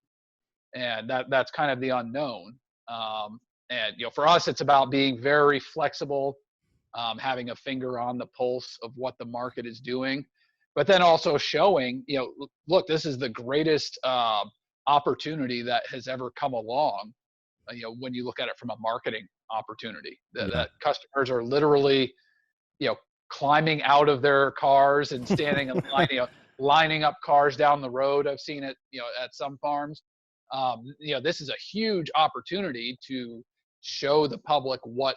And that's kind of the unknown. And for us, it's about being very flexible, having a finger on the pulse of what the market is doing, but then also showing, look, this is the greatest opportunity that has ever come along. When you look at it from a marketing opportunity, that customers are literally, climbing out of their cars and standing in line, lining up cars down the road. I've seen it, at some farms. This is a huge opportunity to show the public what,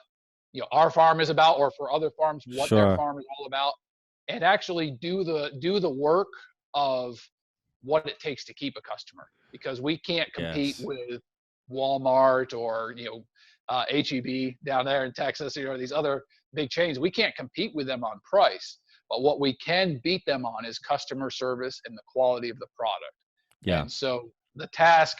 our farm is about, or for other farms, what their farm is all about, and actually do the work of what it takes to keep a customer, because we can't compete with Walmart or, HEB down there in Texas, these other big chains. We can't compete with them on price, but what we can beat them on is customer service and the quality of the product. And so the task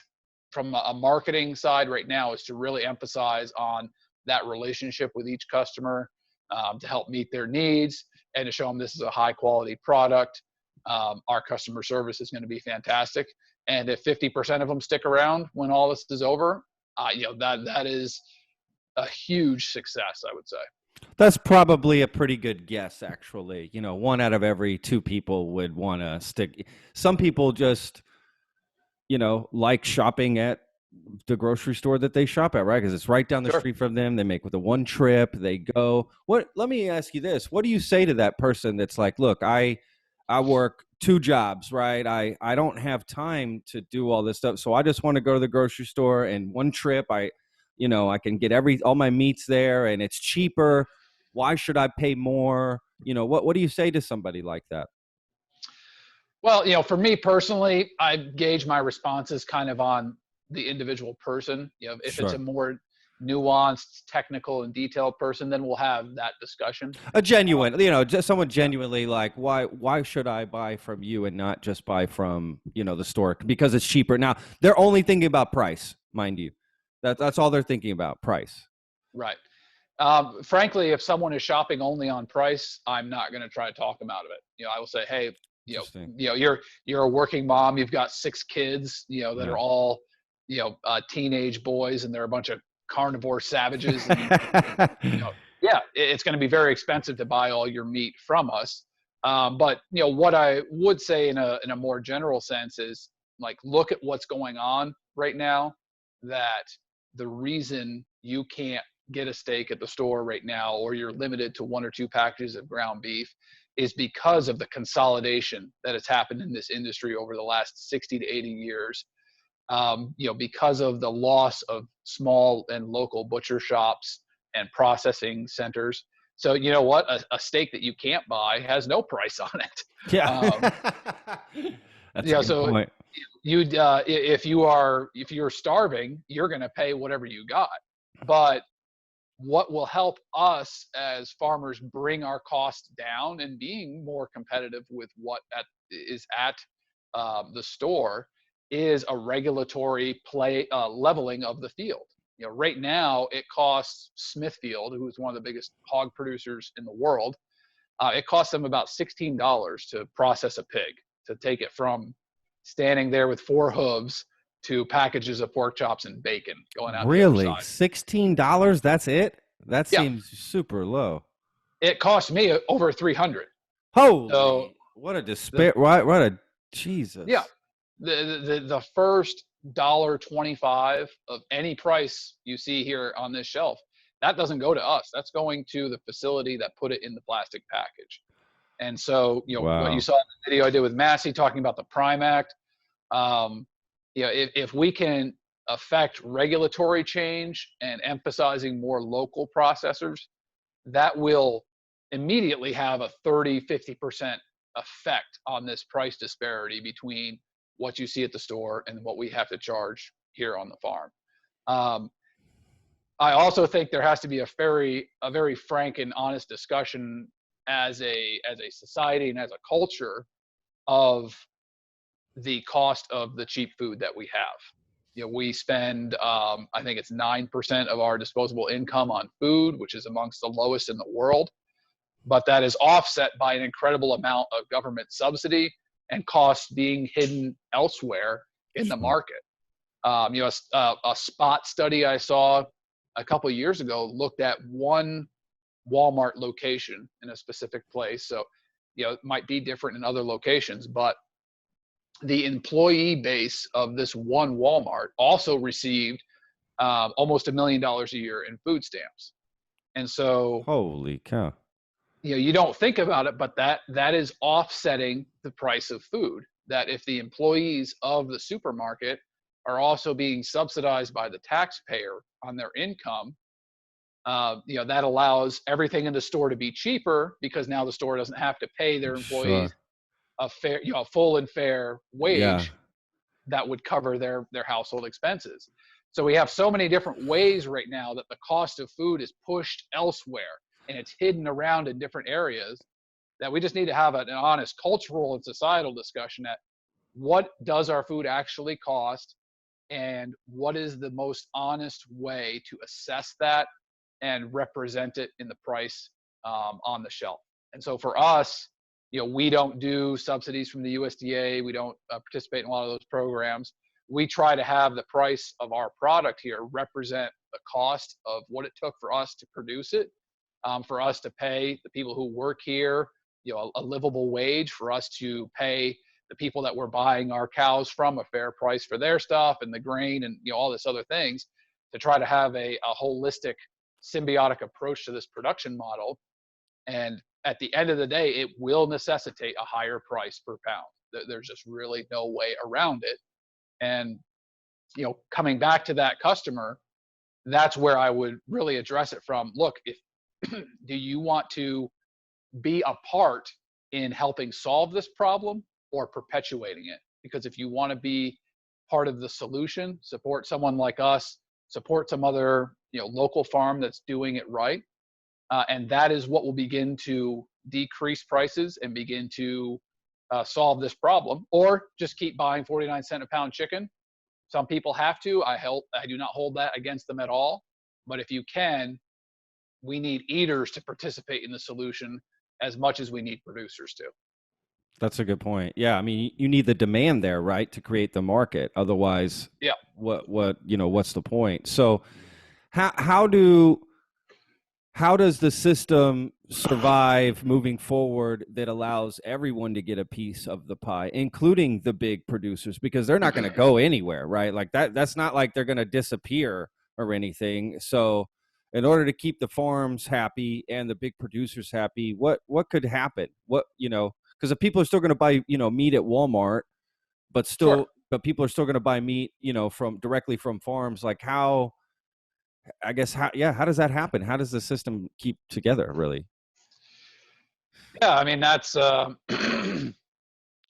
from a marketing side right now is to really emphasize on that relationship with each customer, to help meet their needs and to show them this is a high quality product. Our customer service is going to be fantastic. And if 50% of them stick around when all this is over, that is a huge success, I would say. That's probably a pretty good guess, actually. 1 out of every 2 people would want to stick. Some people just, like shopping at the grocery store that they shop at, right? Because it's right down the street from them. They make with a one trip, they go. Let me ask you this. What do you say to that person that's like, look, I work 2 jobs, right? I don't have time to do all this stuff. So I just want to go to the grocery store, and one trip, I can get all my meats there and it's cheaper. Why should I pay more? What do you say to somebody like that? Well, for me personally, I gauge my responses kind of on the individual person. If it's a more nuanced, technical, and detailed person, then we'll have that discussion. A genuine, just someone genuinely like, why should I buy from you and not just buy from, the store because it's cheaper? Now, they're only thinking about price, mind you. That's all they're thinking about, price. Right. Frankly, if someone is shopping only on price, I'm not going to try to talk them out of it. I will say, hey, you're a working mom. You've got 6 kids, that are all, teenage boys, and they're a bunch of carnivore savages. And, it's going to be very expensive to buy all your meat from us. But what I would say in a more general sense is, like, look at what's going on right now. That the reason you can't get a steak at the store right now, or you're limited to 1 or 2 packages of ground beef, is because of the consolidation that has happened in this industry over the last 60 to 80 years. Because of the loss of small and local butcher shops and processing centers. So you know what? A steak that you can't buy has no price on it. Yeah. That's a good point. If you're starving, you're going to pay whatever you got. But what will help us as farmers bring our costs down and being more competitive with what is at the store is a regulatory leveling of the field. Right now it costs Smithfield, who is one of the biggest hog producers in the world, it costs them about $16 to process a pig, to take it from standing there with 4 hooves to packages of pork chops and bacon going out. Really? $16? That's it? That seems super low. It cost me over $300. Holy, what a despair. What a Jesus. Yeah. The first $1.25 of any price you see here on this shelf, that doesn't go to us. That's going to the facility that put it in the plastic package. And so, what you saw in the video I did with Massey talking about the Prime Act, if we can affect regulatory change and emphasizing more local processors, that will immediately have a 30-50% effect on this price disparity between what you see at the store and what we have to charge here on the farm. I also think there has to be a very frank and honest discussion as a society and as a culture of the cost of the cheap food that we have. We spend, I think it's 9% of our disposable income on food, which is amongst the lowest in the world. But that is offset by an incredible amount of government subsidy and costs being hidden elsewhere in the market. A spot study I saw a couple of years ago looked at one Walmart location in a specific place. So, it might be different in other locations, but the employee base of this one Walmart also received almost $1 million a year in food stamps. And so, holy cow. You don't think about it, but that is offsetting the price of food. That if the employees of the supermarket are also being subsidized by the taxpayer on their income, that allows everything in the store to be cheaper, because now the store doesn't have to pay their employees a fair, a full and fair wage that would cover their household expenses. So we have so many different ways right now that the cost of food is pushed elsewhere, and it's hidden around in different areas, that we just need to have an honest cultural and societal discussion at what does our food actually cost, and what is the most honest way to assess that and represent it in the price on the shelf. And so for us, we don't do subsidies from the USDA. We don't participate in a lot of those programs. We try to have the price of our product here represent the cost of what it took for us to produce it, for us to pay the people who work here, a livable wage, for us to pay the people that we're buying our cows from a fair price for their stuff and the grain and all this other things, to try to have a holistic, symbiotic approach to this production model. And at the end of the day, it will necessitate a higher price per pound. There's just really no way around it. And coming back to that customer, that's where I would really address it from. Look, if do you want to be a part in helping solve this problem or perpetuating it? Because if you want to be part of the solution, support someone like us, support some other local farm that's doing it right, and that is what will begin to decrease prices and begin to solve this problem. Or just keep buying 49-cent a pound chicken. Some people have to. I do not hold that against them at all. But if you can, we need eaters to participate in the solution as much as we need producers to. That's a good point. Yeah, I mean, you need the demand there, right, to create the market. Otherwise, what's the point? So, how does the system survive moving forward that allows everyone to get a piece of the pie, including the big producers, because they're not going to go anywhere, right? Like that's not like they're going to disappear or anything. So in order to keep the farms happy and the big producers happy, what could happen? Because the people are still going to buy, meat at Walmart, but people are still going to buy meat, from directly from farms. Like how does that happen? How does the system keep together, really? Yeah, I mean, that's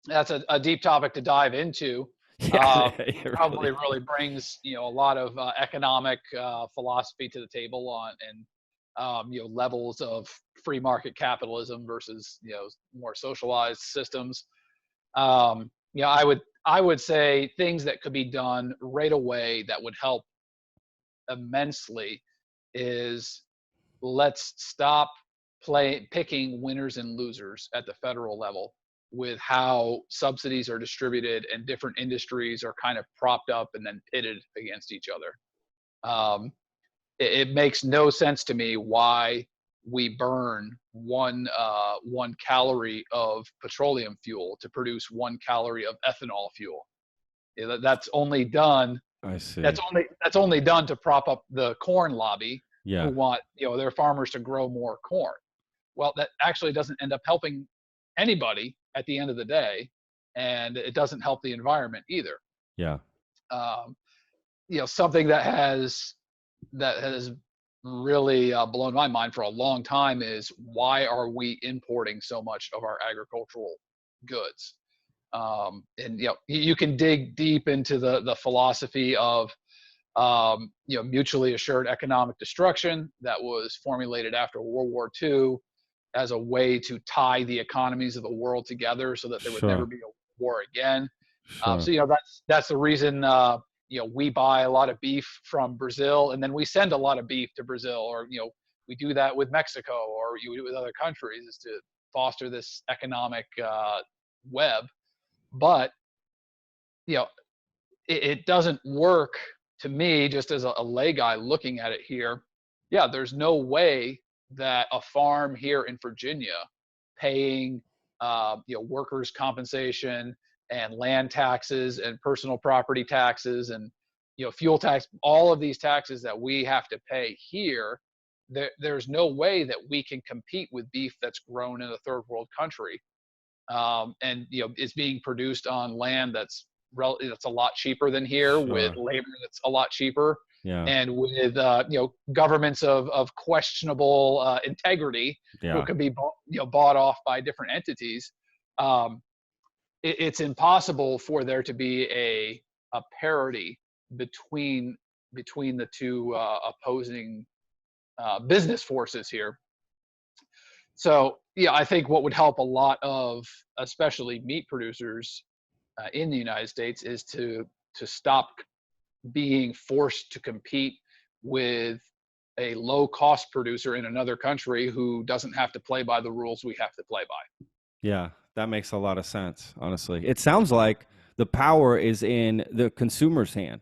that's a deep topic to dive into. Probably really brings a lot of economic philosophy to the table and levels of free market capitalism versus more socialized systems. I would say things that could be done right away that would help immensely is, let's stop picking winners and losers at the federal level with how subsidies are distributed, and different industries are kind of propped up and then pitted against each other. It makes no sense to me why we burn one calorie of petroleum fuel to produce 1 calorie of ethanol fuel. That's only done. I see. That's only done to prop up the corn lobby, who want their farmers to grow more corn. Well, that actually doesn't end up helping anybody at the end of the day, and it doesn't help the environment either. Yeah. Something that has really blown my mind for a long time is, why are we importing so much of our agricultural goods? And you can dig deep into the philosophy of mutually assured economic destruction that was formulated after World War II as a way to tie the economies of the world together so that there would never be a war again. So that's the reason we buy a lot of beef from Brazil, and then we send a lot of beef to Brazil, or we do that with Mexico, or you do it with other countries, is to foster this economic web. But it doesn't work to me, just as a lay guy looking at it here. Yeah, there's no way that a farm here in Virginia paying workers' compensation and land taxes and personal property taxes and fuel tax, all of these taxes that we have to pay here, there's no way that we can compete with beef that's grown in a third world country, and is being produced on land that's a lot cheaper than here, Sure. with labor that's a lot cheaper, Yeah. and with governments of questionable integrity, who can be bought off by different entities. It's impossible for there to be a parity between the two opposing business forces here. So yeah, I think what would help a lot of, especially meat producers in the United States, is to stop being forced to compete with a low cost producer in another country who doesn't have to play by the rules we have to play by. Yeah, that makes a lot of sense, honestly. It sounds like the power is in the consumer's hand.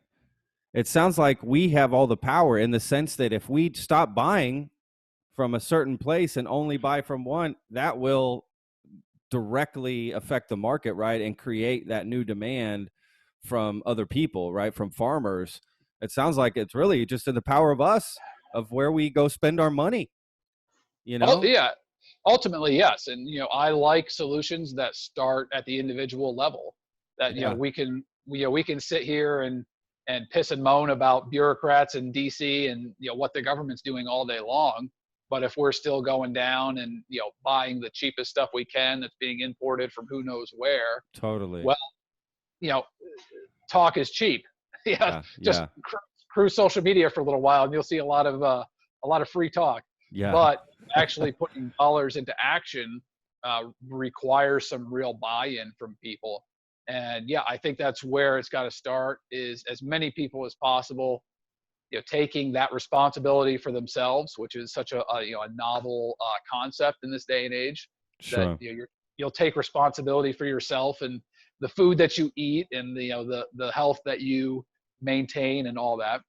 It sounds like we have all the power, in the sense that if we stop buying from a certain place and only buy from one, that will directly affect the market, right? And create that new demand from other people, right? From farmers. It sounds like it's really just in the power of us, of where we go spend our money, Oh yeah, ultimately yes. And I like solutions that start at the individual level, that we can sit here and piss and moan about bureaucrats in DC and what the government's doing all day long. But if we're still going down and buying the cheapest stuff we can that's being imported from who knows where, Totally. Well, talk is cheap. Just cruise social media for a little while and you'll see a lot of free talk. Yeah. But actually putting dollars into action requires some real buy-in from people. And yeah, I think that's where it's got to start, is as many people as possible taking that responsibility for themselves, which is such a novel concept in this day and age. Sure. That you'll take responsibility for yourself and the food that you eat, and the health that you maintain and all that.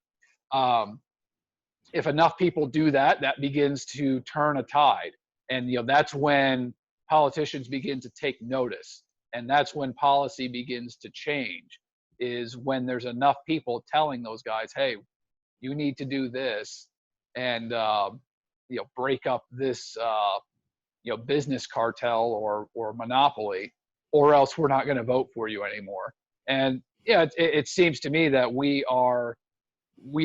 If enough people do that, that begins to turn a tide, and that's when politicians begin to take notice, and that's when policy begins to change, is when there's enough people telling those guys, hey, you need to do this, and break up this business cartel or monopoly, or else we're not going to vote for you anymore. And yeah, it seems to me that we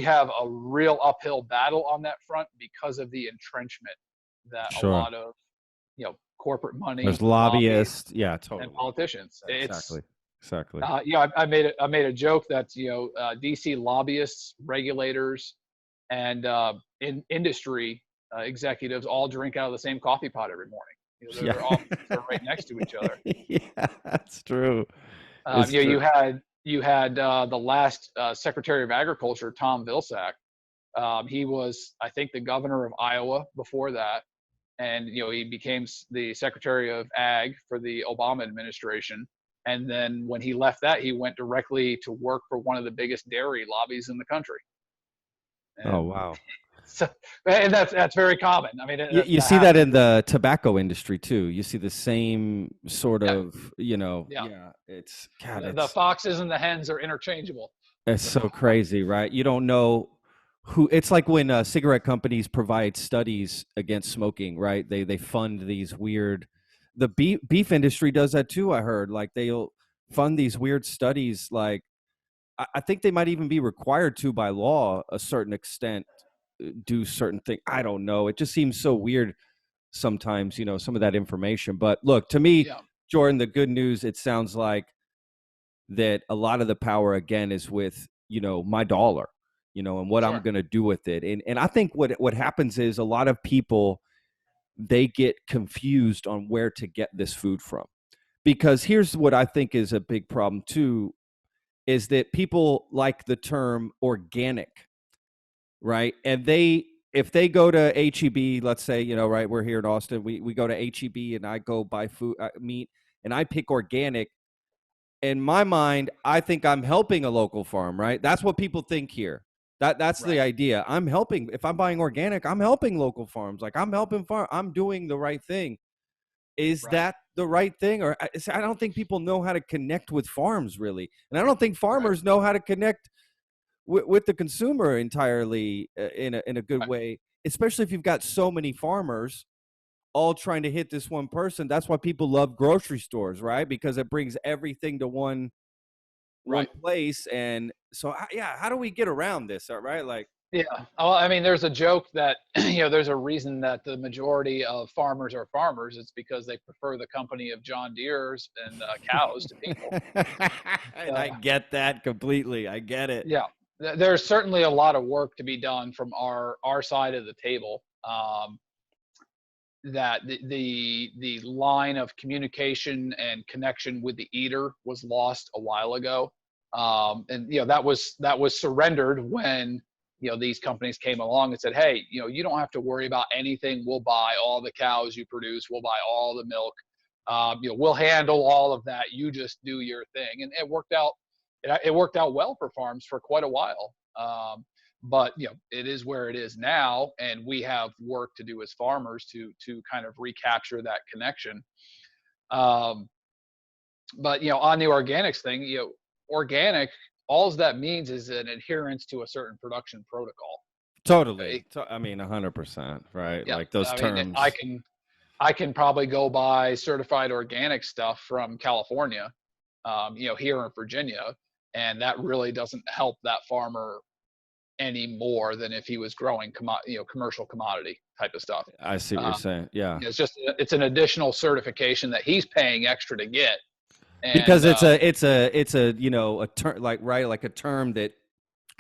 have a real uphill battle on that front because of the entrenchment that Sure. a lot of corporate money, there's lobbyists, yeah, totally, and politicians. Exactly. I made a joke that DC lobbyists, regulators, and in industry executives all drink out of the same coffee pot every morning. Their offices are right next to each other. Yeah, that's true. You had the last Secretary of Agriculture, Tom Vilsack. He was, I think, the governor of Iowa before that, and he became the Secretary of Ag for the Obama administration. And then when he left that, he went directly to work for one of the biggest dairy lobbies in the country. And oh wow! So, and that's very common. I mean, you see that in the tobacco industry too. You see the same sort of, it's the foxes and the hens are interchangeable. It's so crazy, right? You don't know who. It's like when cigarette companies provide studies against smoking, right? They fund these weird. The beef industry does that too. I heard, like, they'll fund these weird studies. Like, I think they might even be required to, by law, a certain extent, do certain things. I don't know. It just seems so weird sometimes, some of that information. But look, to me, Jordan, the good news, it sounds like that a lot of the power again is with, my dollar, and what I'm going to do with it. And I think what happens is a lot of people, they get confused on where to get this food from, because here's what I think is a big problem too. is that people like the term organic, right? And if they go to HEB, let's say, right, we're here in Austin, we go to HEB and I go buy food, meat, and I pick organic. In my mind, I think I'm helping a local farm, right? That's what people think here. That's the Right. idea. I'm helping. If I'm buying organic, I'm helping local farms. Like, I'm helping farm. I'm doing the right thing. Is Right. that the right thing? Or I don't think people know how to connect with farms, really. And I don't think Right. farmers know how to connect with the consumer entirely, in a good Right. way, especially if you've got so many farmers all trying to hit this one person. That's why people love grocery stores, right? Because it brings everything to one Right. place. And so, yeah, how do we get around this? All right, like, Yeah. Well, I mean, there's a joke that there's a reason that the majority of farmers are farmers. It's because they prefer the company of John Deere's and cows to people. and I get that completely. I get it. Yeah, there's certainly a lot of work to be done from our side of the table. That the line of communication and connection with the eater was lost a while ago, and that was surrendered when these companies came along and said, hey, you don't have to worry about anything. We'll buy all the cows you produce. We'll buy all the milk. We'll handle all of that. You just do your thing, and it worked out. It worked out well for farms for quite a while. But it is where it is now, and we have work to do as farmers to kind of recapture that connection. um, but on the organics thing, organic, all that means is an adherence to a certain production protocol. Totally. Okay. I mean, 100%, right? Yeah, Like those I mean, i terms. can i can probably go buy certified organic stuff from California, here in Virginia, and that really doesn't help that farmer any more than if he was growing commercial commodity type of stuff. I see what you're Uh, saying. Yeah. it's an additional certification that he's paying extra to get, Because and it's a a term, like, right, like a term that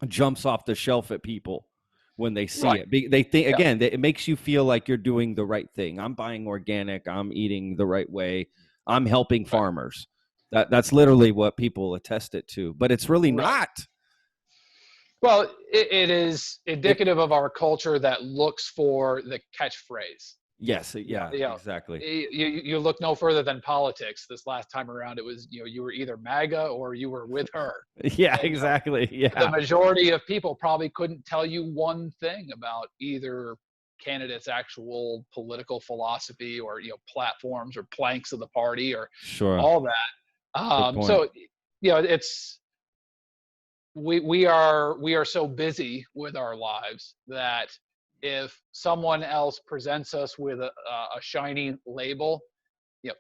jumps off the shelf at people when they see right, it. They think, yeah, again, that it makes you feel like you're doing the right thing. I'm buying organic. I'm eating the right way. I'm helping right, farmers. That's literally what people attest it to, but it's really right. not. Well, it is It indicative of our culture that looks for the catchphrase. Yes, Yeah, yeah, yeah. exactly. You look no further than politics. This last time around, it was you were either MAGA or you were with her, Yeah, and exactly. the Yeah, majority of people probably couldn't tell you one thing about either candidate's actual political philosophy or platforms or planks of the party or sure. all that. Good point. So it's we are so busy with our lives that if someone else presents us with a shiny label,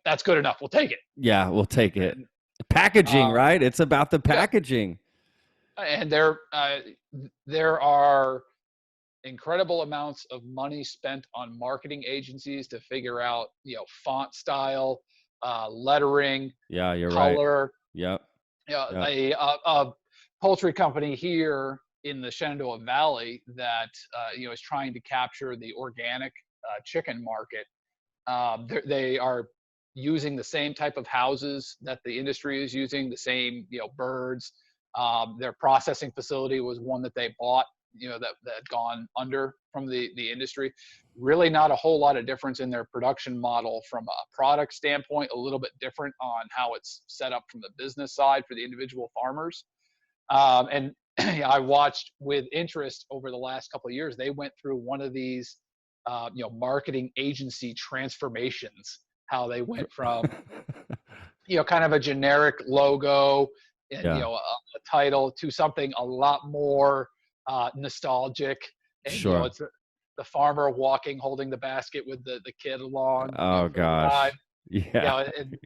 that's good enough. We'll take it. Yeah, we'll take it. And Packaging, uh, right? It's about the yeah, packaging. and there are incredible amounts of money spent on marketing agencies to figure out font style, lettering, Yeah, you're right. color. Yep. Yep. A poultry company here in the Shenandoah Valley that is trying to capture the organic chicken market. They are using the same type of houses that the industry is using, the same birds. Their processing facility was one that they bought, that had gone under from the industry. Really, not a whole lot of difference in their production model from a product standpoint. A little bit different on how it's set up from the business side for the individual farmers. And I watched with interest over the last couple of years. They went through one of these, marketing agency transformations. How they went from, kind of a generic logo and Yeah, a title to something a lot more nostalgic. And sure. it's the farmer walking, holding the basket with the kid along, Oh for the ride. gosh. Yeah. And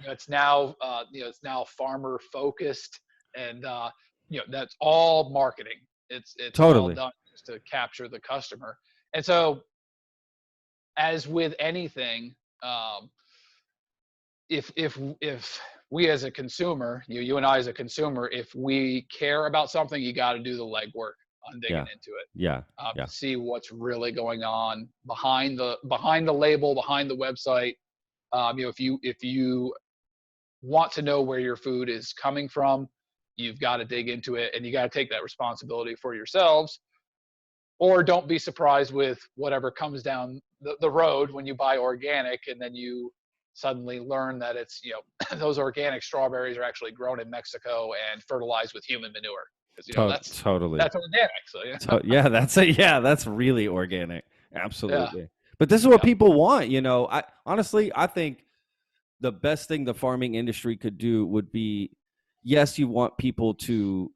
it's now it's now farmer focused, and that's all marketing. It's all Totally. done just to capture the customer. And so, as with anything, if we as a consumer, you and I as a consumer, if we care about something, you got to do the legwork on digging Yeah. into it, Yeah. Yeah. to see what's really going on behind the label, behind the website. If you want to know where your food is coming from, you've got to dig into it and you got to take that responsibility for yourselves, or don't be surprised with whatever comes down the road when you buy organic and then you suddenly learn that it's, those organic strawberries are actually grown in Mexico and fertilized with human manure, because Totally. that's organic. So Yeah, that's really organic. yeah, Absolutely. But this is what yeah, people want, I honestly, I think the best thing the farming industry could do would be, yes, you want people to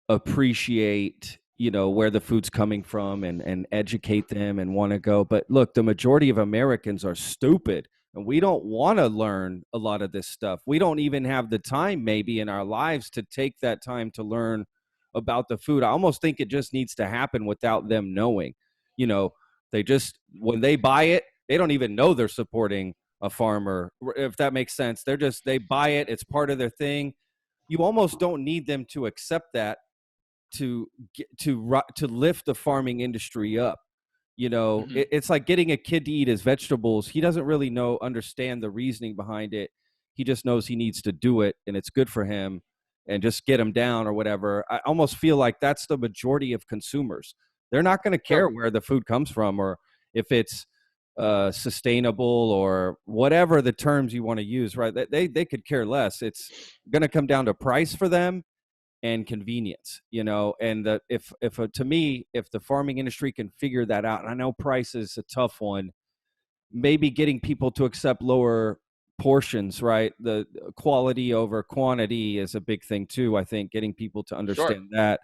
appreciate, where the food's coming from and educate them and want to go. But look, the majority of Americans are stupid and we don't want to learn a lot of this stuff. We don't even have the time maybe in our lives to take that time to learn about the food. I almost think it just needs to happen without them knowing. They just, when they buy it, they don't even know they're supporting a farmer, if that makes sense. They buy it, it's part of their thing. You almost don't need them to accept that to lift the farming industry up. hmm It's like getting a kid to eat his vegetables. He doesn't really understand the reasoning behind it. He just knows he needs to do it and it's good for him, and just get him down or whatever. I almost feel like that's the majority of consumers. They're not going to Sure. care where the food comes from, or if it's sustainable or whatever the terms you want to use, right? They could care less. It's going to come down to price for them and convenience, and if to me, if the farming industry can figure that out, and I know price is a tough one, maybe getting people to accept lower portions, right? The quality over quantity is a big thing too. I think getting people to Sure. understand that.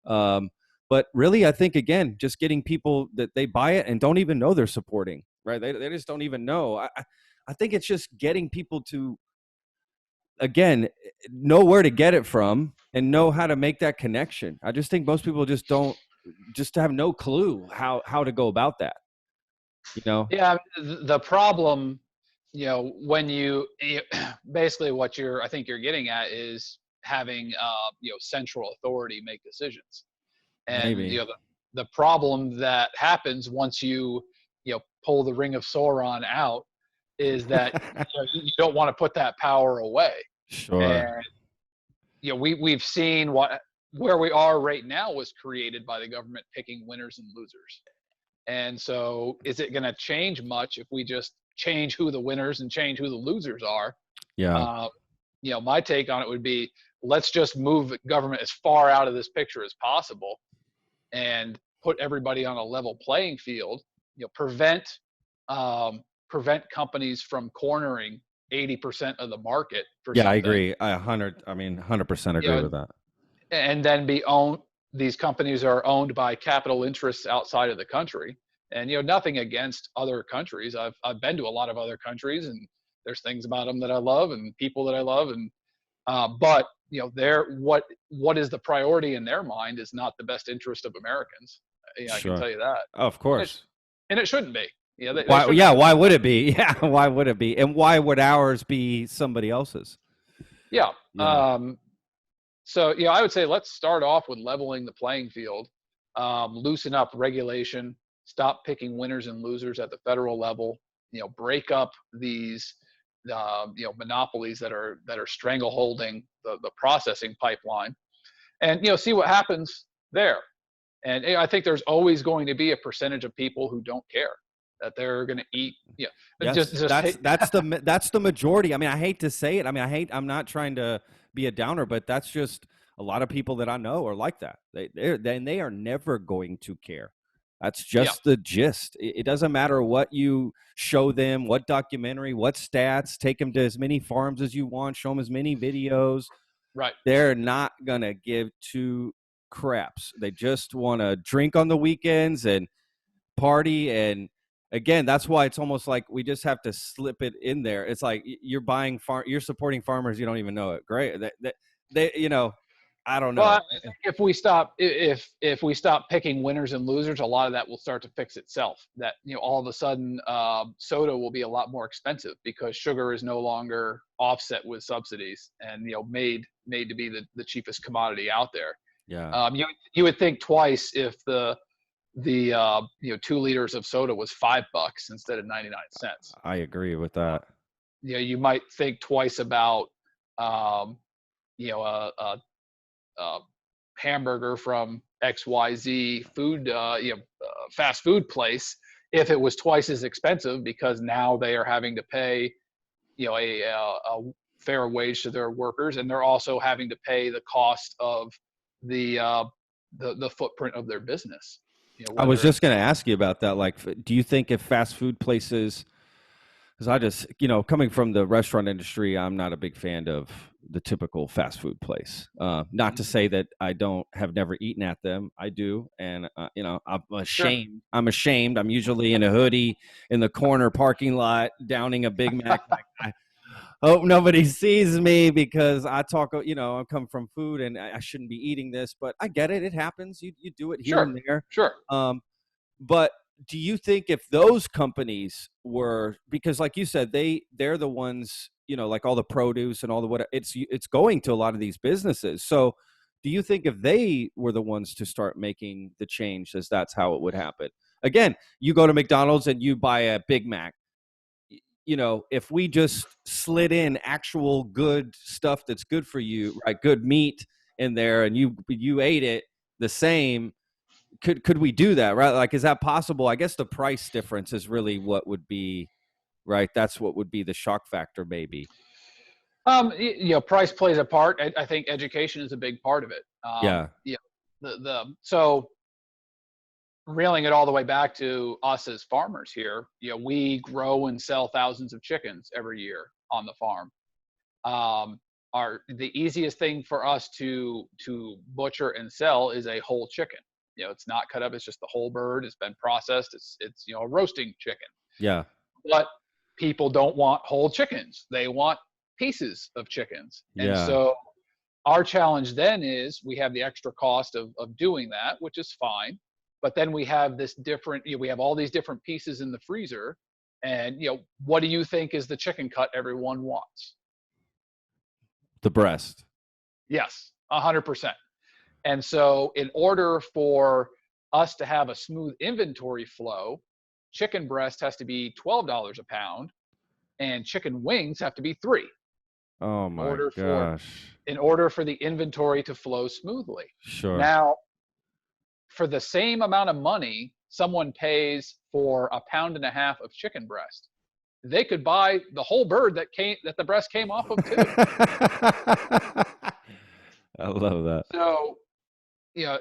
um, but really, I think, again, just getting people that they buy it and don't even know they're supporting, right? They just don't even know. I think it's just getting people to, again, know where to get it from and know how to make that connection. I just think most people just have no clue how to go about that, you know? Yeah, the problem, when basically what I think you're getting at is having, central authority make decisions. And, Maybe. the problem that happens once you pull the Ring of Sauron out is that, you don't want to put that power away. Sure. And, we've seen where we are right now was created by the government picking winners and losers. And so, is it going to change much if we just change who the winners and change who the losers are? Yeah. Uh, my take on it would be, let's just move government as far out of this picture as possible and put everybody on a level playing field. Prevent prevent companies from cornering 80% of the market for Yeah, I something. agree. 100% You agree know, with that. and then be owned. These companies are owned by capital interests outside of the country. And nothing against other countries. I've been to a lot of other countries, and there's things about them that I love and people that I love. And but they're what is the priority in their mind is not the best interest of Americans. I can Sure. tell you that. Oh, of And course. it shouldn't be. They Why? shouldn't Yeah. have. Why would it be? Yeah. Why would it be? And why would ours be somebody else's? Yeah. You know. So I would say let's start off with leveling the playing field, loosen up regulation, stop picking winners and losers at the federal level. Break up these monopolies that are strangleholding the processing pipeline, and see what happens there. And I think there's always going to be a percentage of people who don't care that they're going to eat. Yes, Just take. that's the majority. I mean, I hate to say it. I mean, I'm not trying to be a downer, but that's just a lot of people that I know are like that. They are never going to care. That's Yeah. just the gist. It doesn't matter what you show them, what documentary, what stats. Take them to as many farms as you want. Show them as many videos. Right. They're not gonna give two craps. They just want to drink on the weekends and party. And again, that's why it's almost like we just have to slip it in there. It's like you're supporting farmers, you don't even know it. Great. They I don't Well, I know. think if we stop picking winners and losers, a lot of that will start to fix itself. That all of a sudden, soda will be a lot more expensive because sugar is no longer offset with subsidies and made to be the cheapest commodity out there. Yeah, You would think twice if the 2 liters of soda was $5 instead of 99 cents. I agree with that. You might think twice about a hamburger from XYZ food, fast food place, if it was twice as expensive, because now they are having to pay, a fair wage to their workers, and they're also having to pay the cost of the the footprint of their business. I was Whether just it's going to ask you about that. Like, do you think if fast food places, because I just, coming from the restaurant industry, I'm not a big fan of the typical fast food place. Not to say that I have never eaten at them. I do. And, I'm sure, ashamed. I'm usually in a hoodie in the corner parking lot, downing a Big Mac. Like, I hope nobody sees me because I I come from food and I shouldn't be eating this, but I get it. It happens. You do it here sure, and there. sure. Um, but do you think if those companies were, because like you said, they're the ones, like all the produce and all the what, it's going to a lot of these businesses. So do you think if they were the ones to start making the change, as that's how it would happen? Again, you go to McDonald's and you buy a Big Mac. If we just slid in actual good stuff that's good for you, right? Good meat in there, and you ate it the same. Could we do that, right? Like, is that possible? I guess the price difference is really what would be, right? That's what would be the shock factor, maybe. Price plays a part. I think education is a big part of it. Yeah. So reeling it all the way back to us as farmers here, we grow and sell thousands of chickens every year on the farm. The easiest thing for us to butcher and sell is a whole chicken. It's not cut up. It's just the whole bird. It's been processed. It's a roasting chicken. Yeah. But people don't want whole chickens. They want pieces of chickens. And Yeah. so our challenge then is we have the extra cost of doing that, which is fine. But then we have this different, we have all these different pieces in the freezer. And, what do you think is the chicken cut everyone wants? The breast. Yes, 100%. And so in order for us to have a smooth inventory flow, chicken breast has to be $12 a pound and chicken wings have to be $3. Oh my gosh. In order for the inventory to flow smoothly. Sure. Now, for the same amount of money someone pays for a pound and a half of chicken breast, they could buy the whole bird that the breast came off of too. I love that. So,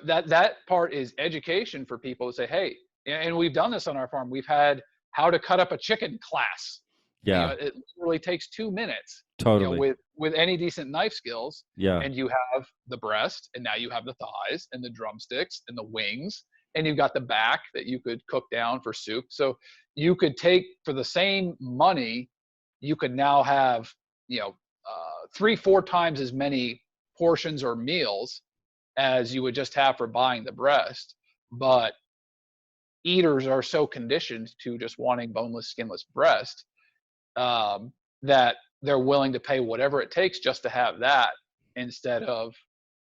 that part is education for people to say, hey, and we've done this on our farm. We've had how to cut up a chicken class. Yeah. It literally takes 2 minutes. Totally. With any decent knife skills. Yeah. And you have the breast, and now you have the thighs and the drumsticks and the wings, and you've got the back that you could cook down for soup. So you could take, for the same money, you could now have 3-4 times as many portions or meals as you would just have for buying the breast. But eaters are so conditioned to just wanting boneless, skinless breast that they're willing to pay whatever it takes just to have that, instead of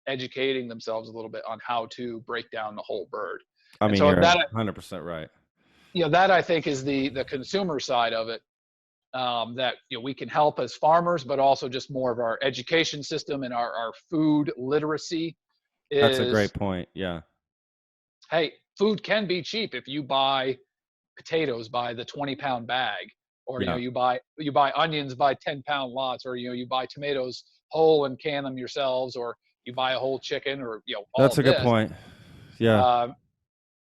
educating themselves a little bit on how to break down the whole bird. I mean, so you're that, 100% right. That I think is the consumer side of it, that we can help as farmers, but also just more of our education system and our food literacy. That's a great point. Yeah. Hey, food can be cheap if you buy potatoes by the 20-pound bag, or you buy onions by 10-pound lots, or you buy tomatoes whole and can them yourselves, or you buy a whole chicken, or all That's a good point. Yeah.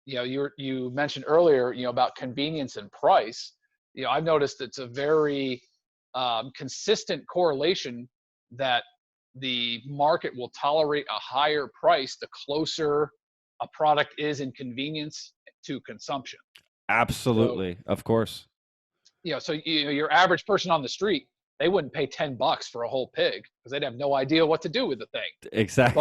You mentioned earlier about convenience and price. I've noticed it's a very consistent correlation that the market will tolerate a higher price the closer a product is in convenience to consumption. Absolutely. So, of course. So your average person on the street, they wouldn't pay $10 for a whole pig because they'd have no idea what to do with the thing. Exactly.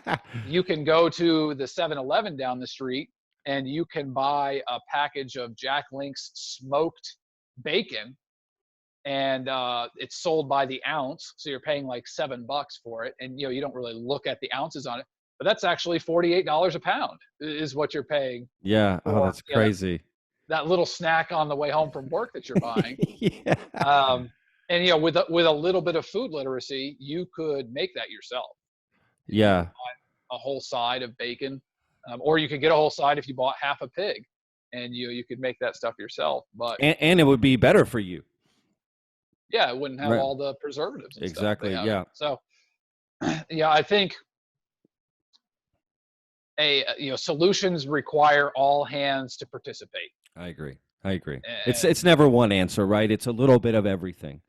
But you can go to the 7-Eleven down the street and you can buy a package of Jack Link's smoked bacon, and it's sold by the ounce. So you're paying like $7 for it. And you don't really look at the ounces on it, but that's actually $48 a pound is what you're paying. Yeah. Oh, that's crazy. That little snack on the way home from work that you're buying. Yeah. And with a little bit of food literacy, you could make that yourself. You could Yeah. buy a whole side of bacon, or you could get a whole side if you bought half a pig, and you could make that stuff yourself. But And it would be better for you. yeah, it wouldn't have Right. all the preservatives and stuff that they Exactly. have in Yeah. it. So yeah, I think solutions require all hands to participate. I agree. I agree. It's And never one answer, right? It's a little bit of everything.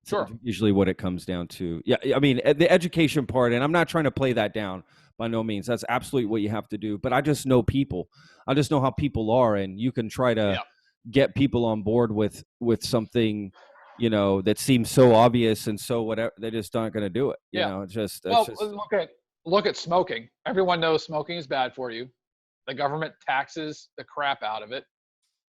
It's sure, usually what it comes down to. Yeah, I mean, the education part, and I'm not trying to play that down by no means. That's absolutely what you have to do. But I just know people. I just know how people are, and you can try to yeah, get people on board with something, that seems so obvious and so whatever. They just aren't going to do it. yeah. It's just that's Well, just. look at smoking. Everyone knows smoking is bad for you. The government taxes the crap out of it.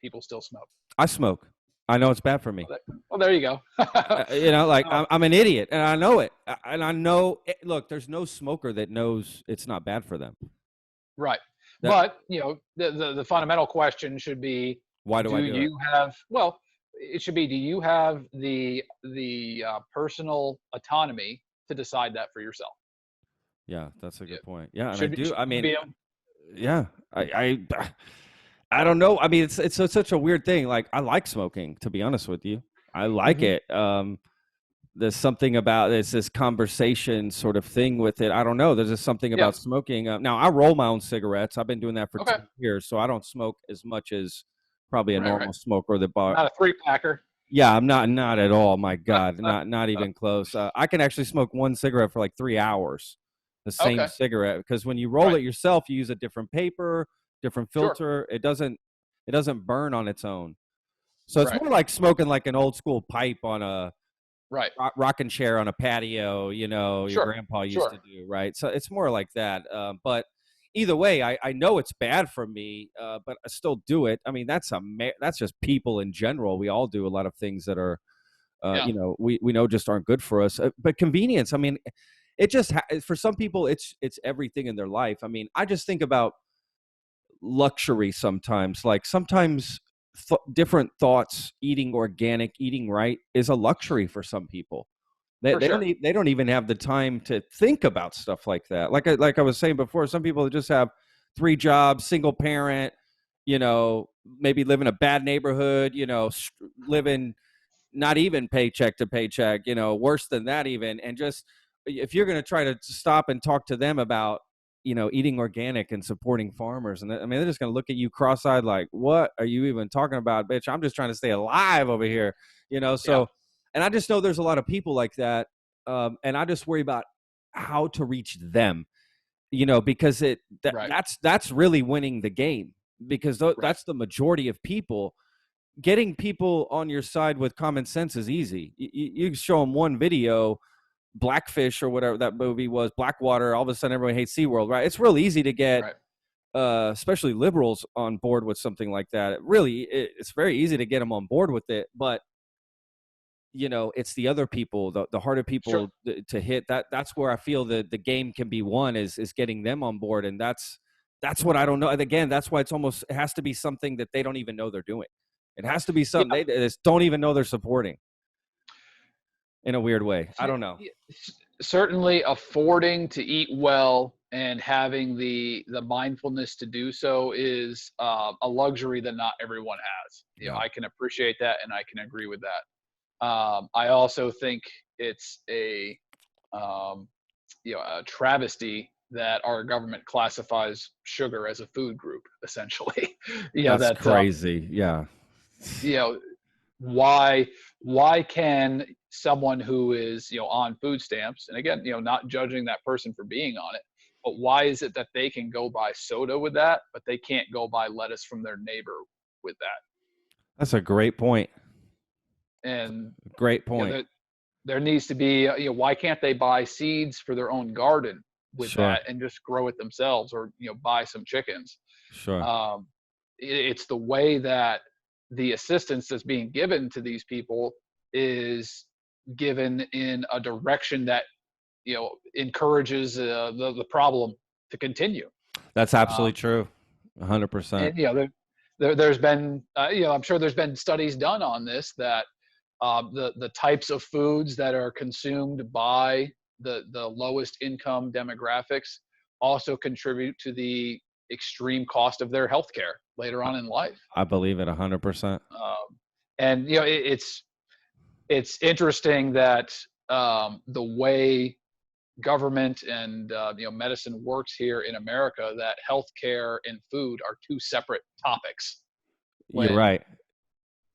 People still smoke. I smoke. I know it's bad for me. Well, there you go. Like Um, I'm an idiot, and I know it. And I know. Look, there's no smoker that knows it's not bad for them. right. That But the fundamental question should be: Why do Do I do it? you have? Well, it should be: Do you have the personal autonomy to decide that for yourself? Yeah, that's a Yeah. good point. Yeah, and I Should do. I should mean, be yeah, I don't know. I mean, it's such a weird thing. Like, I like smoking, to be honest with you. I like Mhm. it. There's something about this conversation sort of thing with it. I don't know. There's just something Yeah. about smoking. Now, I roll my own cigarettes. I've been doing that for Okay. 10 years, so I don't smoke as much as probably a Right. Right. normal smoker that bought. Not a three packer. Yeah, I'm not at all. My God, not even close. I can actually smoke one cigarette for like 3 hours, the same Okay. cigarette, because when you roll Right. it yourself, you use a different paper, different Sure. filter. It doesn't burn on its own. So it's Right. more like smoking like an old school pipe on a Right. rocking chair on a patio. Your Sure. grandpa used to Sure. do, right? So it's more like that. But either way, I know it's bad for me, but I still do it. I mean, that's just people in general. We all do a lot of things that are Yeah. we know just aren't good for us. But convenience, I mean, it just for some people, it's everything in their life. I mean, I just think about luxury sometimes. Like sometimes different thoughts, eating organic, eating right, is a luxury for some people. They, For they don't sure. they don't even have the time to think about stuff like that. Like I was saying before, some people just have 3 jobs, single parent, maybe live in a bad neighborhood, living not even paycheck to paycheck, worse than that even. And just if you're going to try to stop and talk to them about, eating organic and supporting farmers, and I mean, they're just going to look at you cross-eyed like, what are you even talking about, bitch? I'm just trying to stay alive over here, Yeah. so, and I just know there's a lot of people like that. And I just worry about how to reach them, because Right. that's really winning the game, because Right. that's the majority of people. Getting people on your side with common sense is easy. You show them one video, Blackfish or whatever that movie was, Blackwater. All of a sudden, everyone hates SeaWorld, right? It's real easy to get, Right. especially liberals, on board with something like that. It's very easy to get them on board with it, but it's the other people, the harder Sure. people to hit. That's where I feel the game can be won, is getting them on board, and that's what I don't know. And again, that's why it has to be something that they don't even know they're doing. It has to be Yeah. something they just don't even know they're supporting, in a weird way. I See, don't know. certainly affording to eat well and having the mindfulness to do so is a luxury that not everyone has. Yeah. I can appreciate that, and I can agree with that. I also think it's um, a travesty that our government classifies sugar as a food group, essentially. That's That crazy. Yeah. you know why can someone who is on food stamps, and again, not judging that person for being on it, but why is it that they can go buy soda with that, but they can't go buy lettuce from their neighbor with that? That's a great point. And Great point. there needs to be why can't they buy seeds for their own garden with Sure. that and just grow it themselves, or buy some chickens? Sure. um, it's the way that the assistance that's being given to these people is given in a direction that encourages the problem to continue. That's absolutely um, true. 100%. and there's been I'm sure there's been studies done on this, that The types of foods that are consumed by the lowest income demographics also contribute to the extreme cost of their healthcare later on in life. I believe it 100%. And it's interesting that the way government and medicine works here in America, that healthcare and food are two separate topics. You're right.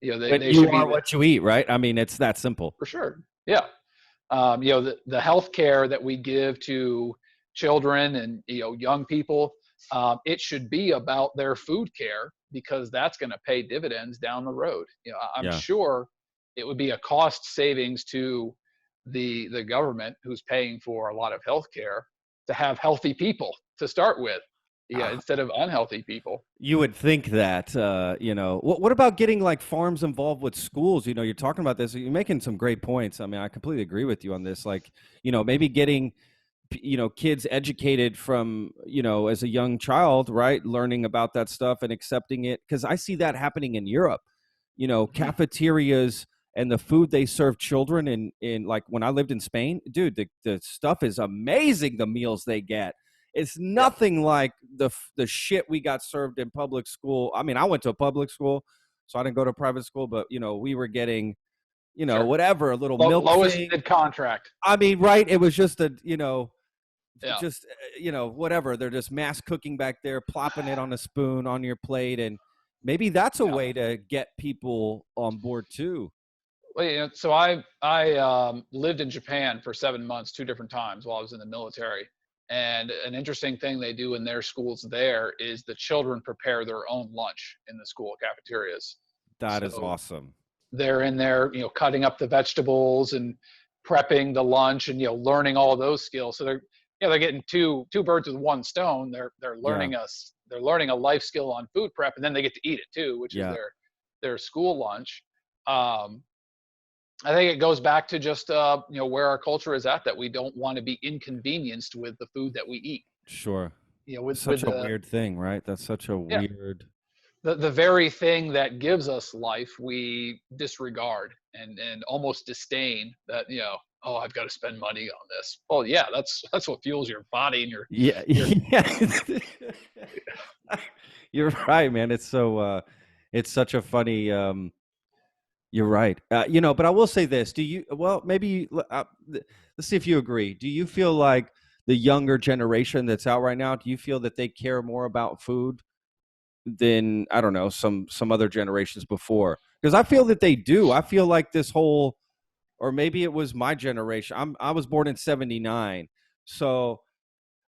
They you should be are what you eat, right? I mean, it's that simple. for sure. Yeah. The health care that we give to children and young people, it should be about their food care, because that's going to pay dividends down the road. I'm sure it would be a cost savings to the government, who's paying for a lot of health care, to have healthy people to start with, instead of unhealthy people. You would think that, what about getting like farms involved with schools? You're talking about this, you're making some great points. I mean, I completely agree with you on this. Like, maybe getting, kids educated from, as a young child, right? Learning about that stuff and accepting it. Cause I see that happening in Europe, cafeterias and the food they serve children in like when I lived in Spain, dude, the stuff is amazing. The meals they get. It's nothing like the shit we got served in public school. I mean, I went to a public school, so I didn't go to private school, but we were getting, whatever, a little milk lowest thing. bid contract. I mean, right? It was just whatever. They're just mass cooking back there, plopping it on a spoon on your plate, and maybe that's a way to get people on board too. Well, so I lived in Japan for 7 months, 2 different times while I was in the military. And an interesting thing they do in their schools there is the children prepare their own lunch in the school cafeterias. That is awesome. They're in there, cutting up the vegetables and prepping the lunch and learning all of those skills. So they're getting two birds with one stone. They're learning they're learning a life skill on food prep, and then they get to eat it too, which is their school lunch. I think it goes back to just where our culture is at, that we don't want to be inconvenienced with the food that we eat. Sure. Such a weird thing, right? That's such a weird. The very thing that gives us life, we disregard and almost disdain. That I've got to spend money on this. Well, yeah, that's what fuels your body and your You're right, man. It's so it's such a funny. You're right. But I will say this. Maybe let's see if you agree. Do you feel like the younger generation that's out right now, do you feel that they care more about food than, I don't know, some other generations before? Because I feel that they do. I feel like this whole, or maybe it was my generation. I was born in 79. So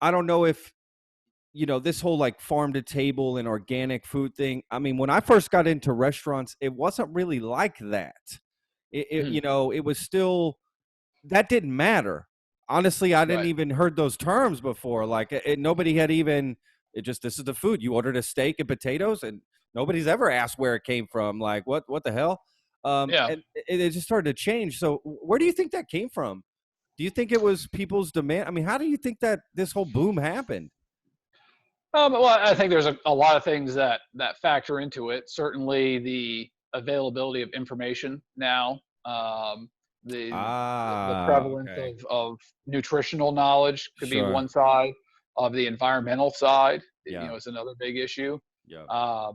I don't know if, this whole like farm to table and organic food thing. I mean, when I first got into restaurants, it wasn't really like that. It was still, that didn't matter. Honestly, I didn't even heard those terms before. Like nobody had even, this is the food. You ordered a steak and potatoes, and nobody's ever asked where it came from. Like, what the hell? And it just started to change. So where do you think that came from? Do you think it was people's demand? I mean, how do you think that this whole boom happened? Well, I think there's a lot of things that factor into it. Certainly, the availability of information now, the prevalence of nutritional knowledge could be one side. Of the environmental side, is another big issue. A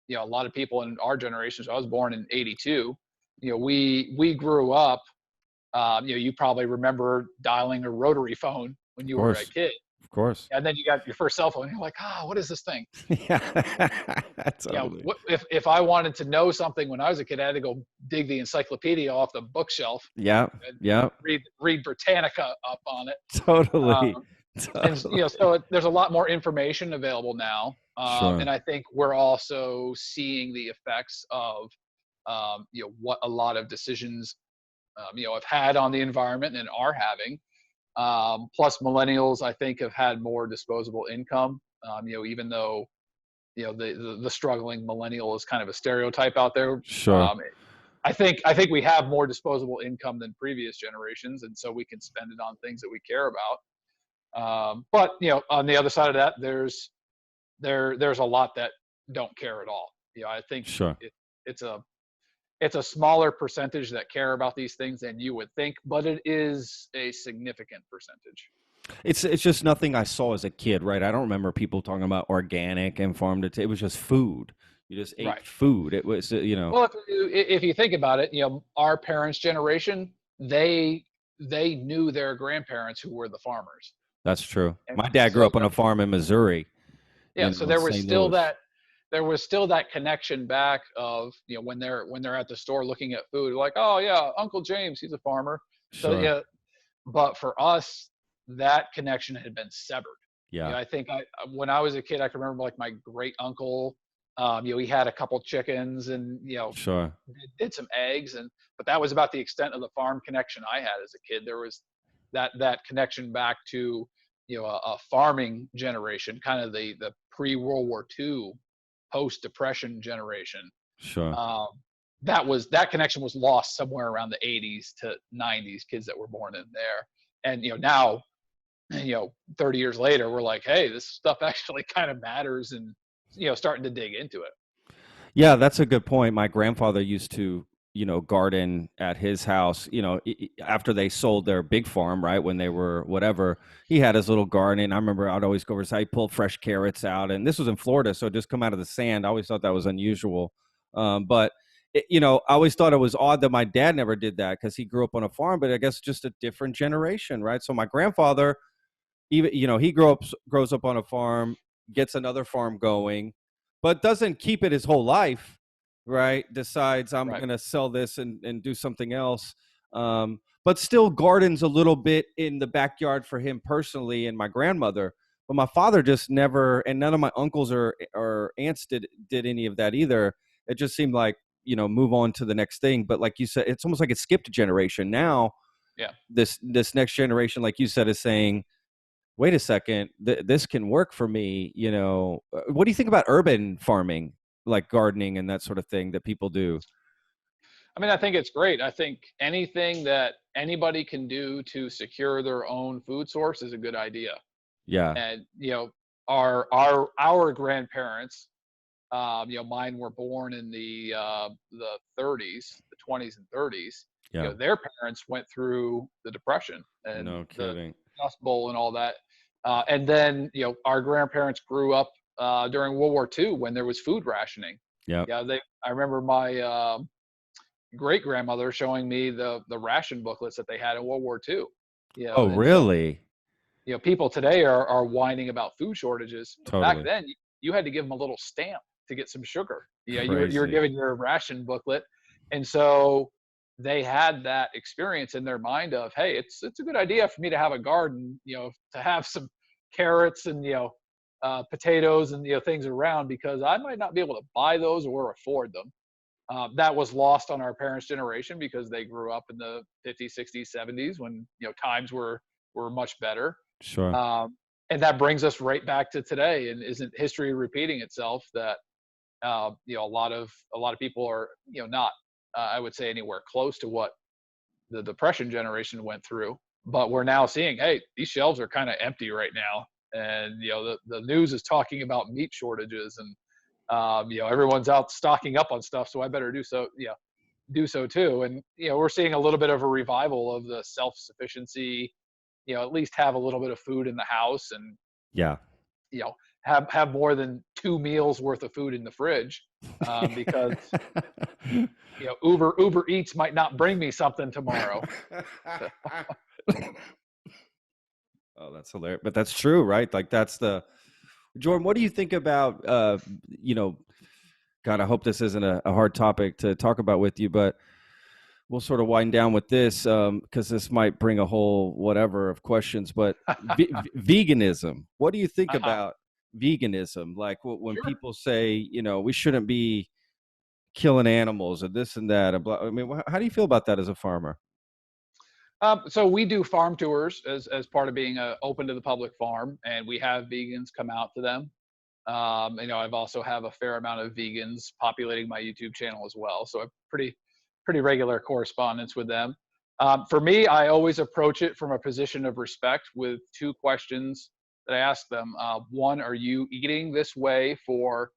lot of people in our generation. So I was born in '82. We grew up. You probably remember dialing a rotary phone when you were a kid. Of course. And then you got your first cell phone. And you're like, what is this thing? Yeah, totally. If I wanted to know something when I was a kid, I had to go dig the encyclopedia off the bookshelf. Yeah. Read Britannica up on it. Totally. And so there's a lot more information available now. And I think we're also seeing the effects of what a lot of decisions have had on the environment and are having. Plus millennials, I think, have had more disposable income, even though, the struggling millennial is kind of a stereotype out there. Sure. I think we have more disposable income than previous generations. And so we can spend it on things that we care about. But, on the other side of that, there's a lot that don't care at all. I think it's it's a smaller percentage that care about these things than you would think, but it is a significant percentage. It's just nothing I saw as a kid, right? I don't remember people talking about organic and farm to. It was just food. You just ate Right. food. It was, you know. Well, if you think about it, our parents' generation, they knew their grandparents who were the farmers. That's true. And My dad grew so up on a farm in Missouri, yeah, you so know, in St. Louis. there was still that connection back of, when they're at the store looking at food, like, oh yeah, Uncle James, he's a farmer. So Sure. yeah, but for us, that connection had been severed. Yeah. I think when I was a kid, I can remember like my great uncle, he had a couple chickens and, Sure. did some eggs, but that was about the extent of the farm connection I had as a kid. There was that connection back to, a farming generation, kind of the pre-World War II, post-depression generation. Sure. Um, that connection was lost somewhere around the 80s to 90s, kids that were born in there. And now, 30 years later, we're like, hey, this stuff actually kind of matters, and starting to dig into it. Yeah, that's a good point. My grandfather used to, garden at his house, after they sold their big farm, right? When they were whatever, he had his little garden. I remember I'd always go over his side, pull fresh carrots out. And this was in Florida, so it just come out of the sand. I always thought that was unusual. But, I always thought it was odd that my dad never did that because he grew up on a farm, but I guess just a different generation, right? So my grandfather, even he grows up on a farm, gets another farm going, but doesn't keep it his whole life, right? Decides I'm Right. going to sell this and do something else, but still gardens a little bit in the backyard for him personally and my grandmother. But my father just never, and none of my uncles or aunts did any of that either. It just seemed like, move on to the next thing. But like you said, it's almost like it skipped a generation. Now Yeah. this next generation, like you said, is saying, wait a second, this can work for me. What do you think about urban farming, like gardening and that sort of thing that people do? I mean, I think it's great. I think anything that anybody can do to secure their own food source is a good idea. Yeah. And our grandparents, mine were born in the 30s, the 20s and 30s. Yeah. Their parents went through the Depression and No the kidding. Dust Bowl and all that. And then our grandparents grew up during World War II when there was food rationing. Yeah. Yeah, I remember my great grandmother showing me the ration booklets that they had in World War II. Oh, And so really? people today are whining about food shortages. Back Totally. then, you had to give them a little stamp to get some sugar. Yeah, you were Crazy. given your ration booklet, and so they had that experience in their mind of, hey, it's a good idea for me to have a garden, to have some carrots and potatoes and things around, because I might not be able to buy those or afford them. That was lost on our parents' generation because they grew up in the 50s, 60s, 70s when times were much better. Sure. Um, and that brings us right back to today. And isn't history repeating itself that a lot of people are not I would say anywhere close to what the Depression generation went through. But we're now seeing, hey, these shelves are kind of empty right now, and the news is talking about meat shortages, and everyone's out stocking up on stuff, so I better do so. Do so too. And we're seeing a little bit of a revival of the self-sufficiency, at least have a little bit of food in the house, and Yeah. you know have more than 2 meals worth of food in the fridge, because Uber Eats might not bring me something tomorrow. Oh, that's hilarious. But that's true, right? Like that's the Jordan, what do you think about God, I hope this isn't a hard topic to talk about with you, but we'll sort of wind down with this because this might bring a whole whatever of questions. But veganism, what do you think Uh-huh. about veganism? Like when Sure. people say, we shouldn't be killing animals or this and that. And blah, I mean, how do you feel about that as a farmer? So we do farm tours as part of being open to the public farm, and we have vegans come out to them. I've also have a fair amount of vegans populating my YouTube channel as well, so a pretty regular correspondence with them. For me, I always approach it from a position of respect with two questions that I ask them. One, are you eating this way for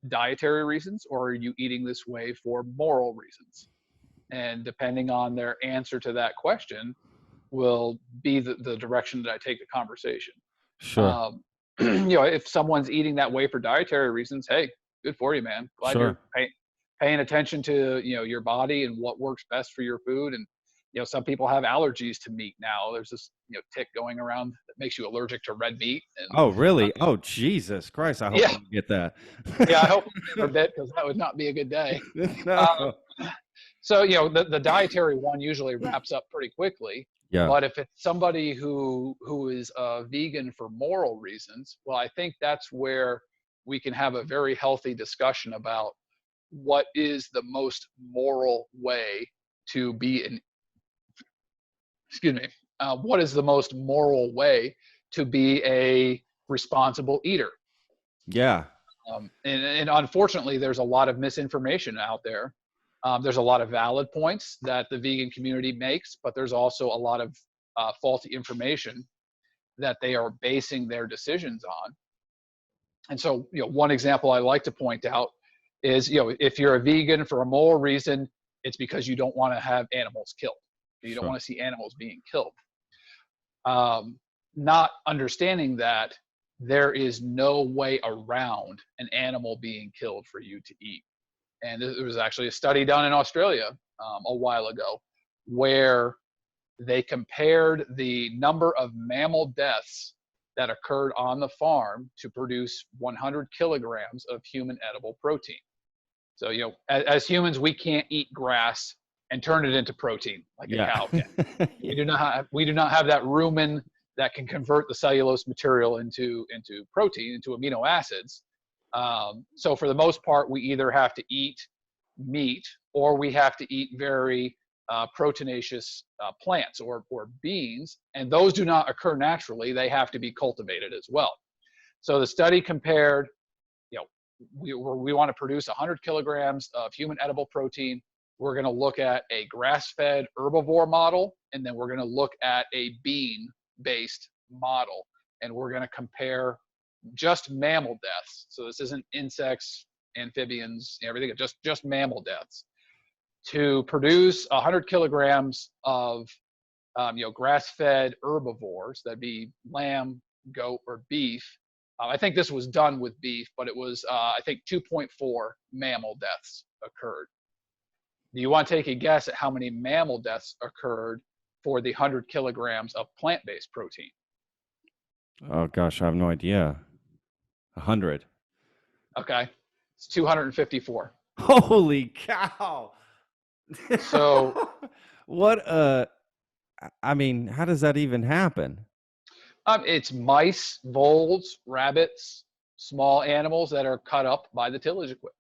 dietary reasons, or are you eating this way for moral reasons? And depending on their answer to that question will be the direction that I take the conversation. Sure. Um, if someone's eating that way for dietary reasons, hey, good for you, man. Glad Sure. you're paying attention to your body and what works best for your food. And some people have allergies to meat now. There's this tick going around that makes you allergic to red meat. And Oh, really? Oh, Jesus Christ. I hope I yeah, don't get that. yeah, I hope I never bit, because that would not be a good day. No. So the dietary one usually wraps up pretty quickly. Yeah. But if it's somebody who is vegan for moral reasons, well, I think that's where we can have a very healthy discussion about what is the most moral way to be an excuse me what is the most moral way to be a responsible eater. Yeah. And unfortunately, there's a lot of misinformation out there. There's a lot of valid points that the vegan community makes, but there's also a lot of faulty information that they are basing their decisions on. And so, one example I like to point out is, if you're a vegan for a moral reason, it's because you don't want to have animals killed. You don't Sure. want to see animals being killed. Not understanding that there is no way around an animal being killed for you to eat. And there was actually a study done in Australia a while ago where they compared the number of mammal deaths that occurred on the farm to produce 100 kilograms of human edible protein. So, as humans, we can't eat grass and turn it into protein like a cow can. We do not have that rumen that can convert the cellulose material into protein, into amino acids. So for the most part, we either have to eat meat or we have to eat very proteinaceous plants or beans, and those do not occur naturally. They have to be cultivated as well. So the study compared, we want to produce 100 kilograms of human edible protein. We're going to look at a grass-fed herbivore model, and then we're going to look at a bean-based model, and we're going to compare just mammal deaths. So this isn't insects, amphibians, everything, just mammal deaths. To produce 100 kilograms of grass-fed herbivores, that'd be lamb, goat, or beef. I think this was done with beef, but it was, I think 2.4 mammal deaths occurred. Do you want to take a guess at how many mammal deaths occurred for the 100 kilograms of plant-based protein? Oh, gosh. I have no idea. 100. Okay. It's 254. Holy cow. So what, I mean, how does that even happen? It's mice, voles, rabbits, small animals that are cut up by the tillage equipment.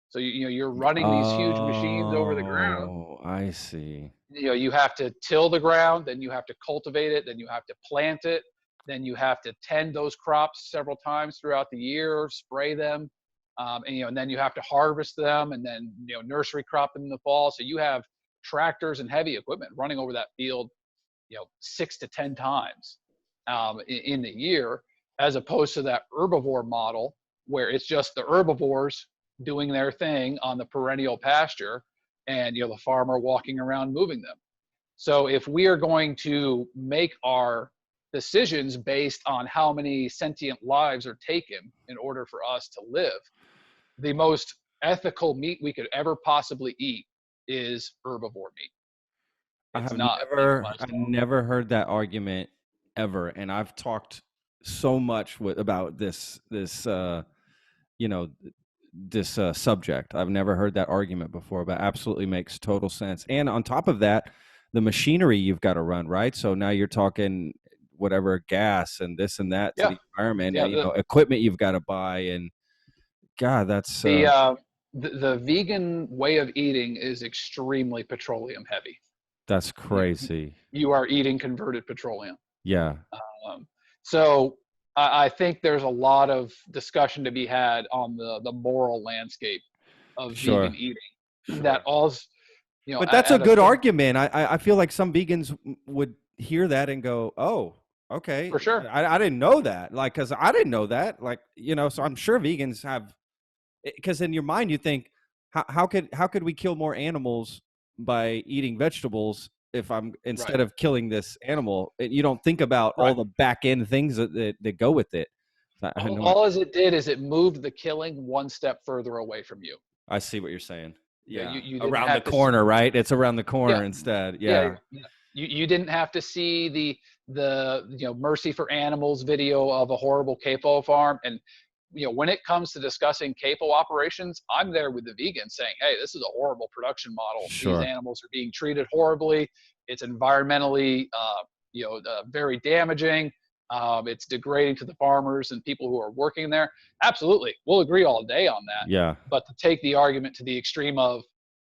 So you're running these huge machines over the ground. Oh, I see. You have to till the ground, then you have to cultivate it, then you have to plant it, then you have to tend those crops several times throughout the year, spray them, and then you have to harvest them, and then nursery crop them in the fall. So you have tractors and heavy equipment running over that field, 6 to 10 times in the year, as opposed to that herbivore model where it's just the herbivores doing their thing on the perennial pasture, and the farmer walking around moving them. So if we are going to make our decisions based on how many sentient lives are taken in order for us to live, the most ethical meat we could ever possibly eat is herbivore meat. It's I've never heard that argument ever, and I've talked so much about this subject. I've never heard that argument before, but absolutely makes total sense. And on top of that, the machinery you've got to run, right? So now you're talking whatever gas and this and that to the environment, equipment you've got to buy, and God, that's the vegan way of eating is extremely petroleum heavy. That's crazy. You are eating converted petroleum. Yeah. So I think there's a lot of discussion to be had on the moral landscape of vegan eating. Sure. That all's, but that's a good argument. I feel like some vegans would hear that and go, "Oh, okay, for sure." I didn't know that. Like, because I didn't know that. Like, so I'm sure vegans have because in your mind you think, how could we kill more animals by eating vegetables if I'm Right. instead of killing this animal? You don't think about Right. all the back end things that go with it. I know. All as it did is it moved the killing one step further away from you. I see what you're saying. Yeah, Yeah, you didn't around the have to see. corner, right? It's around the Yeah, corner instead. yeah, Yeah, yeah. You didn't have to see the Mercy for Animals video of a horrible capo farm. And when it comes to discussing capo operations, I'm there with the vegans saying, hey, this is a horrible production model. These sure. animals are being treated horribly. It's environmentally very damaging. It's degrading to the farmers and people who are working there. Absolutely, we'll agree all day on that. Yeah, But to take the argument to the extreme of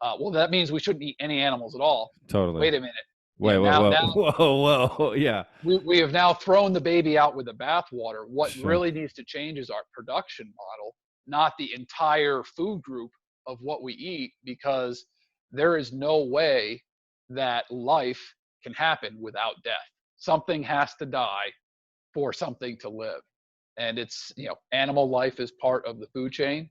well, that means we shouldn't eat any animals at all. totally. Wait a minute. Wait, whoa, Now whoa, whoa, whoa. Yeah, we have now thrown the baby out with the bathwater. What sure. really needs to change is our production model, not the entire food group of what we eat, because there is no way that life can happen without death. Something has to die for something to live. And it's, animal life is part of the food chain.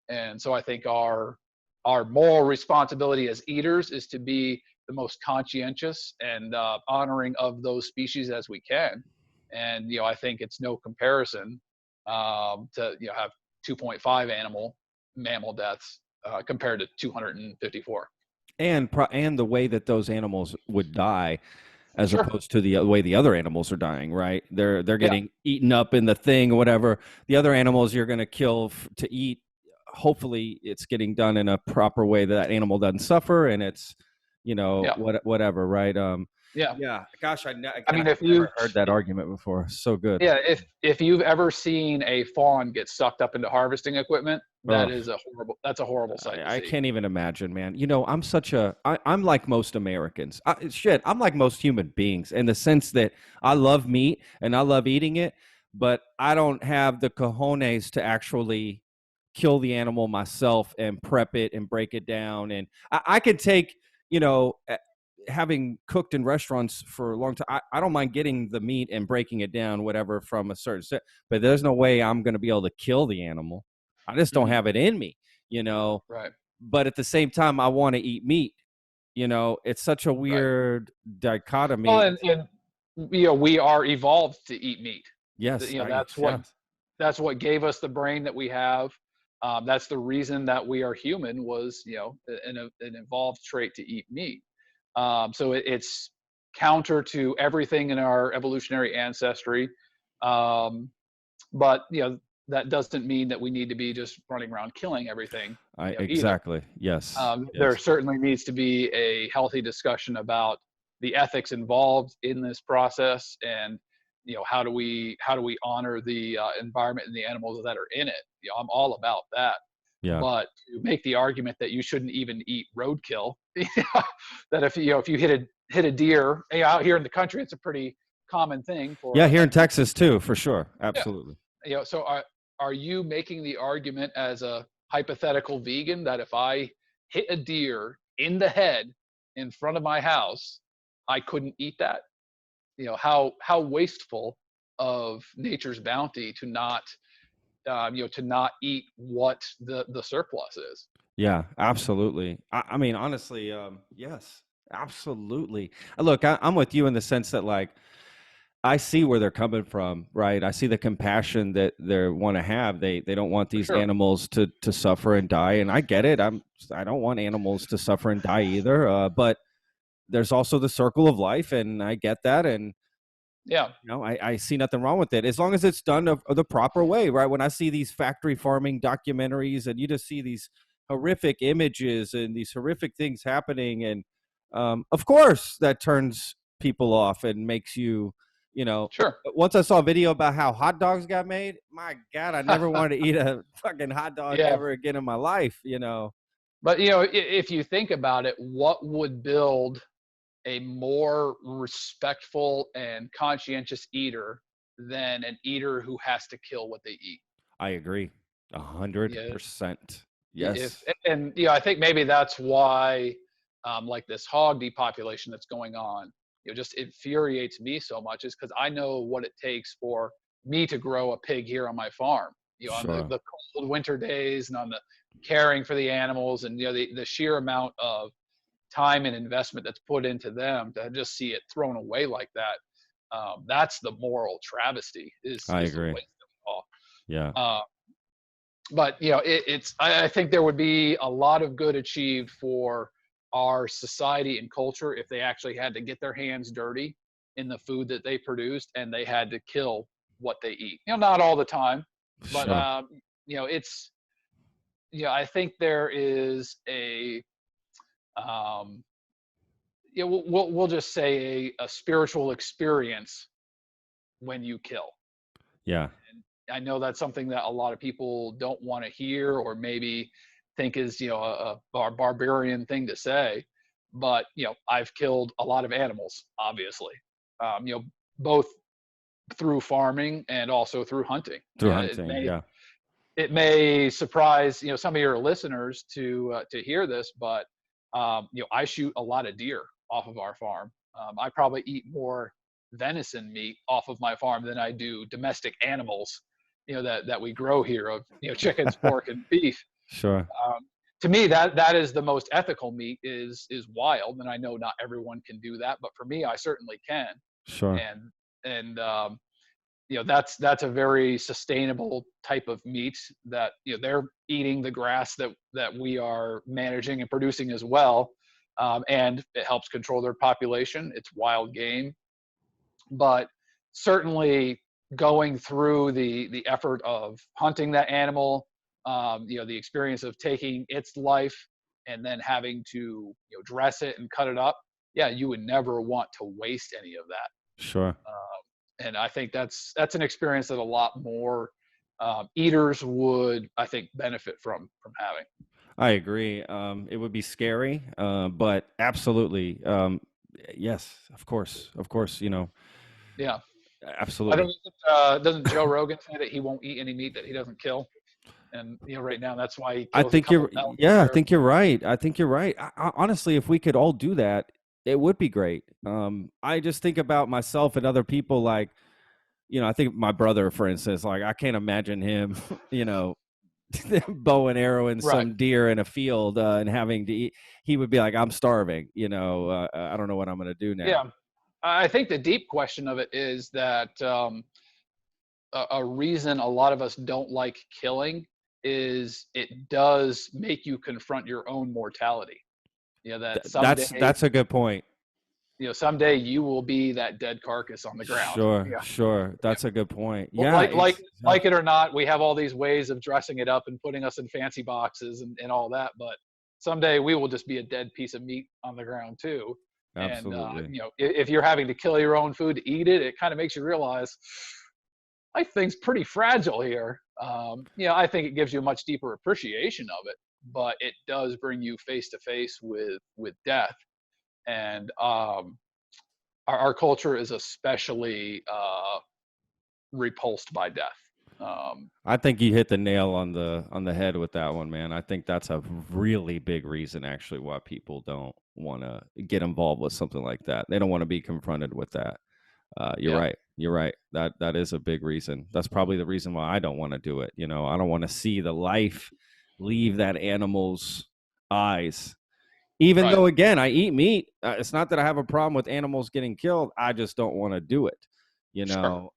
And so I think our moral responsibility as eaters is to be the most conscientious and honoring of those species as we can. And I think it's no comparison to have 2.5 mammal deaths compared to 254. And the way that those animals would die, as Sure. opposed to the way the other animals are dying, right? They're Yeah. getting eaten up in the thing or whatever. The other animals you're going to kill to eat, hopefully it's getting done in a proper way that animal doesn't suffer, and it's Yeah. whatever, right? Yeah. Yeah, gosh, I again, mean, I've never heard that argument before. So good. yeah, if you've ever seen a fawn get sucked up into harvesting equipment, Ugh. that's a horrible sight to I see. can't even imagine, man. I'm like most Americans. I'm like most human beings in the sense that I love meat and I love eating it, but I don't have the cojones to actually kill the animal myself and prep it and break it down. And I can take, having cooked in restaurants for a long time, I don't mind getting the meat and breaking it down, whatever, from a certain set, but there's no way I'm going to be able to kill the animal. I just don't Mhm. have it in me, you know. Right. But at the same time, I want to eat meat. It's such a Right. weird Well, dichotomy. and we are evolved to eat meat. Yes, yes, That's what gave us the brain that we have. That's the reason that we are human, was an evolved trait to eat meat. So it's counter to everything in our evolutionary ancestry. Um, but that doesn't mean that we need to be just running around killing everything either. exactly. Yes, There yes, certainly needs to be a healthy discussion about the ethics involved in this process, and how do we honor the environment and the animals that are in it. I'm all about that. yeah, But to make the argument that you shouldn't even eat roadkill, that if you hit a deer, out here in the country, it's a pretty common thing for yeah. Here in Texas too, for sure, yeah. absolutely. So are you making the argument as a hypothetical vegan that if I hit a deer in the head in front of my house, I couldn't eat that? How wasteful of nature's bounty to not to not eat what the surplus is. Yeah, absolutely. I mean, honestly, yes, absolutely. Look, I'm with you in the sense that, like, I see where they're coming from, right? I see the compassion that they want to have. They don't want For these sure. animals to suffer and die, and I get it. I don't want animals to suffer and die either. But there's also the circle of life, and I get that, and Yeah. I see nothing wrong with it as long as it's done of the proper way, right? When I see these factory farming documentaries, and you just see these horrific images and these horrific things happening, and of course that turns people off and makes you. Sure. Once I saw a video about how hot dogs got made, my God, I never wanted to eat a fucking hot dog Yeah. ever again in my life. But if you think about it, what would build a more respectful and conscientious eater than an eater who has to kill what they eat? I agree, Yeah. 100%. If Yes. and I think maybe that's why like this hog depopulation that's going on, just infuriates me so much, is because I know what it takes for me to grow a pig here on my farm. on Sure. the cold winter days and on the caring for the animals, and the sheer amount of time and investment that's put into them, to just see it thrown away like that. That's the moral travesty, is I the agree. waste of it all. Yeah. But I think there would be a lot of good achieved for our society and culture if they actually had to get their hands dirty in the food that they produced, and they had to kill what they eat. Not all the time, but Sure. it's I think there is a we'll just say a spiritual experience when you kill. Yeah. I know that's something that a lot of people don't want to hear, or maybe think is a barbarian thing to say. But I've killed a lot of animals, obviously, both through farming and also through hunting. Through Yeah, hunting. Yeah. it may surprise some of your listeners to hear this, but I shoot a lot of deer off of our farm. I probably eat more venison meat off of my farm than I do domestic animals, that we grow here, of chickens, pork, and beef. Sure. To me, that is the most ethical meat, is wild, and I know not everyone can do that, but for me, I certainly can. Sure. And that's a very sustainable type of meat, that they're eating the grass that we are managing and producing as well, and it helps control their population. It's wild game, but certainly going through the effort of hunting that animal, the experience of taking its life and then having to dress it and cut it up, yeah, you would never want to waste any of that. Sure. And I think that's an experience that a lot more eaters would, I think, benefit from having. I agree. It would be scary, but absolutely. Yes, of course. Of course, Yeah. I absolutely. think doesn't Joe Rogan say that he won't eat any meat that he doesn't kill? And right now that's why he I kills a think couple you're, elk yeah, I here. think you're right. I think you're right. Honestly, if we could all do that, it would be great. I just think about myself and other people, like, I think my brother, for instance, like, I can't imagine him, bow and arrowing Right. some deer in a field and having to eat. He would be like, I'm starving. I don't know what I'm going to do now. Yeah. I think the deep question of it is that a reason a lot of us don't like killing is it does make you confront your own mortality. That someday, That's a good point. someday you will be that dead carcass on the ground. Sure, Yeah. sure. That's a good point. Well, Yeah, like it or not, we have all these ways of dressing it up and putting us in fancy boxes and all that. But someday we will just be a dead piece of meat on the ground too. absolutely. And if you're having to kill your own food to eat it, it kind of makes you realize life thing's pretty fragile here. I think it gives you a much deeper appreciation of it, but it does bring you face to face with death. And our culture is especially repulsed by death. I think you hit the nail on the head with that one, man. I think that's a really big reason, actually, why people don't want to get involved with something like that. They don't want to be confronted with that. You're Yeah. right. You're right. That is a big reason. That's probably the reason why I don't want to do it. I don't want to see the life leave that animal's eyes. Even Right. though, again, I eat meat. It's not that I have a problem with animals getting killed. I just don't want to do it. Sure.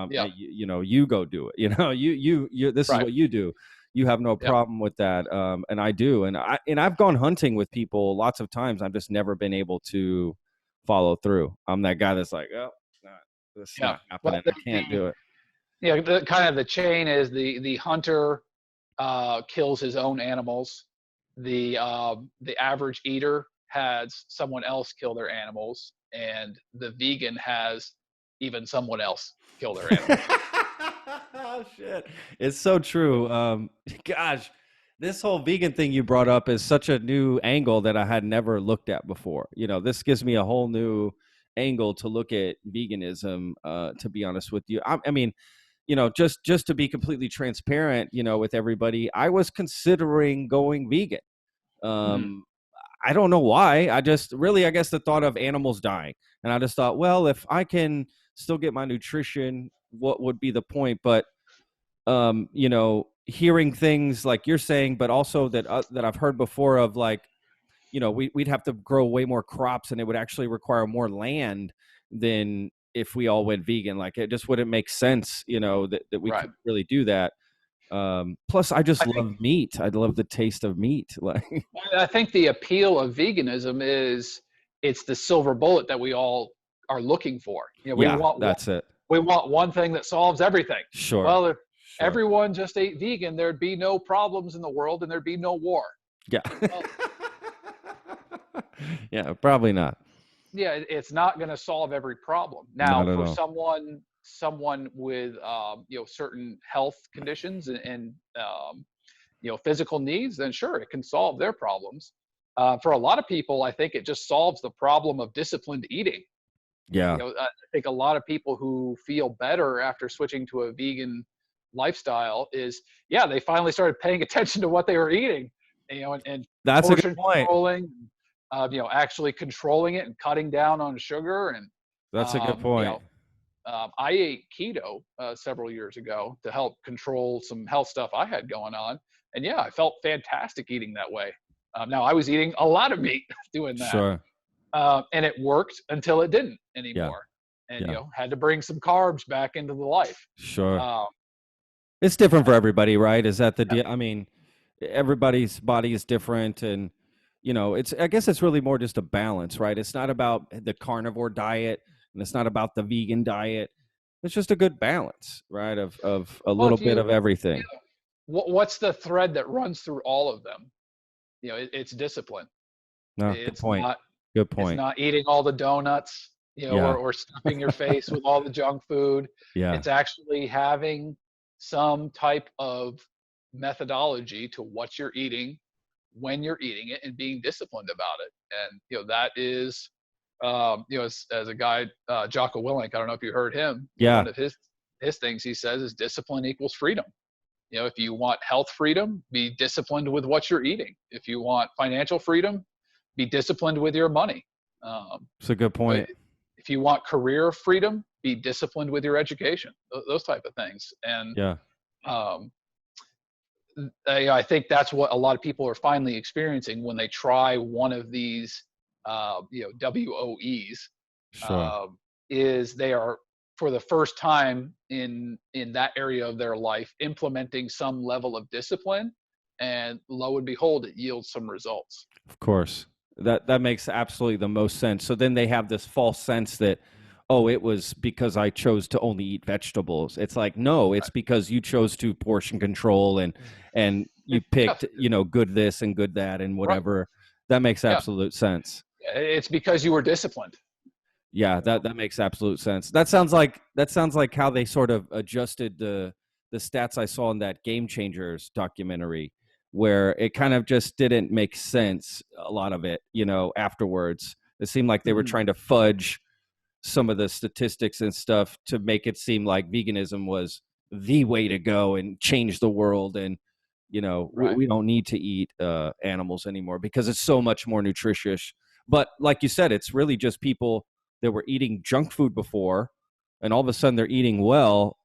Yeah. You go do it. You. This is Right. what you do. You have no Yep. problem with that, and I do. And I've gone hunting with people lots of times. I've just never been able to follow through. I'm that guy that's like, oh, it's Yeah. not happening. Well, I can't do it. the kind of the chain is the hunter kills his own animals. The average eater has someone else kill their animals, and the vegan has even someone else kill their animals. Oh shit! It's so true. Gosh, this whole vegan thing you brought up is such a new angle that I had never looked at before. This gives me a whole new angle to look at veganism. To be honest with you, I mean, just to be completely transparent, with everybody, I was considering going vegan. Mhm. I don't know why. I guess the thought of animals dying, and I just thought, well, if I can still get my nutrition, what would be the point? But you know, hearing things like you're saying, but also that that I've heard before of like, you know, we'd have to grow way more crops and it would actually require more land than if we all went vegan. Like it just wouldn't make sense, you know, that we Right. couldn't really do that. Plus I just I think love meat. I love the taste of meat. Like, I think the appeal of veganism is it's the silver bullet that we all are looking for. You know, yeah, that's it. we want one thing that solves everything. Sure. Well, if Sure. everyone just ate vegan, there'd be no problems in the world and there'd be no war. Yeah. Well, Yeah, probably not. yeah, it's not going to solve every problem. Now, Not at for all. someone with you know, certain health conditions and you know, physical needs, then sure, it can solve their problems. For a lot of people, I think it just solves the problem of disciplined eating. Yeah. You know, I think a lot of people who feel better after switching to a vegan lifestyle is, yeah, they finally started paying attention to what they were eating, you know, and That's a good portion point. controlling, you know, actually controlling it and cutting down on sugar. And, That's a good you point. know, I ate keto several years ago to help control some health stuff I had going on. And yeah, I felt fantastic eating that way. Now I was eating a lot of meat doing that. Sure. And it worked until it didn't Yeah. anymore. And, you Yeah. know, had to bring some carbs back into the life. Sure. Um, It's different for everybody, right? Is that the yeah, deal? I mean, everybody's body is different and you know, I guess it's really more just a balance, right? It's not about the carnivore diet and it's not about the vegan diet. It's just a good balance, right? Of a well, little bit of everything. what's the thread that runs through all of them? You know, it's discipline. No, good It's point. not, Good it's point. not eating all the donuts, you know, Yeah. or stuffing your face with all the junk food. Yeah. It's actually having some type of methodology to what you're eating, when you're eating it, and being disciplined about it. And, you know, that is, you know, as a guy, Jocko Willink, I don't know if you heard him, you know, Yeah. one of his things he says is discipline equals freedom. You know, if you want health freedom, be disciplined with what you're eating. If you want financial freedom, be disciplined with your money. It's a good point. If you want career freedom, be disciplined with your education. Those type of things. And Yeah. um, I think that's what a lot of people are finally experiencing when they try one of these, you know, WOEs. Sure. Is they are, for the first time in that area of their life, implementing some level of discipline, and lo and behold, it yields some results. Of course. That makes absolutely the most sense. So then they have this false sense that, oh, it was because I chose to only eat vegetables. It's like, no, it's because you chose to portion control and you picked, you know, good this and good that and Right. whatever. That makes Yeah. absolute sense. It's because you were disciplined. Yeah, that makes absolute sense. That sounds like how they sort of adjusted the stats I saw in that Game Changers documentary, where it kind of just didn't make sense, a lot of it, you know, afterwards. It seemed like they were Mhm. trying to fudge some of the statistics and stuff to make it seem like veganism was the way to go and change the world. And, you know, Right. we don't need to eat animals anymore because it's so much more nutritious. But like you said, it's really just people that were eating junk food before and all of a sudden they're eating well.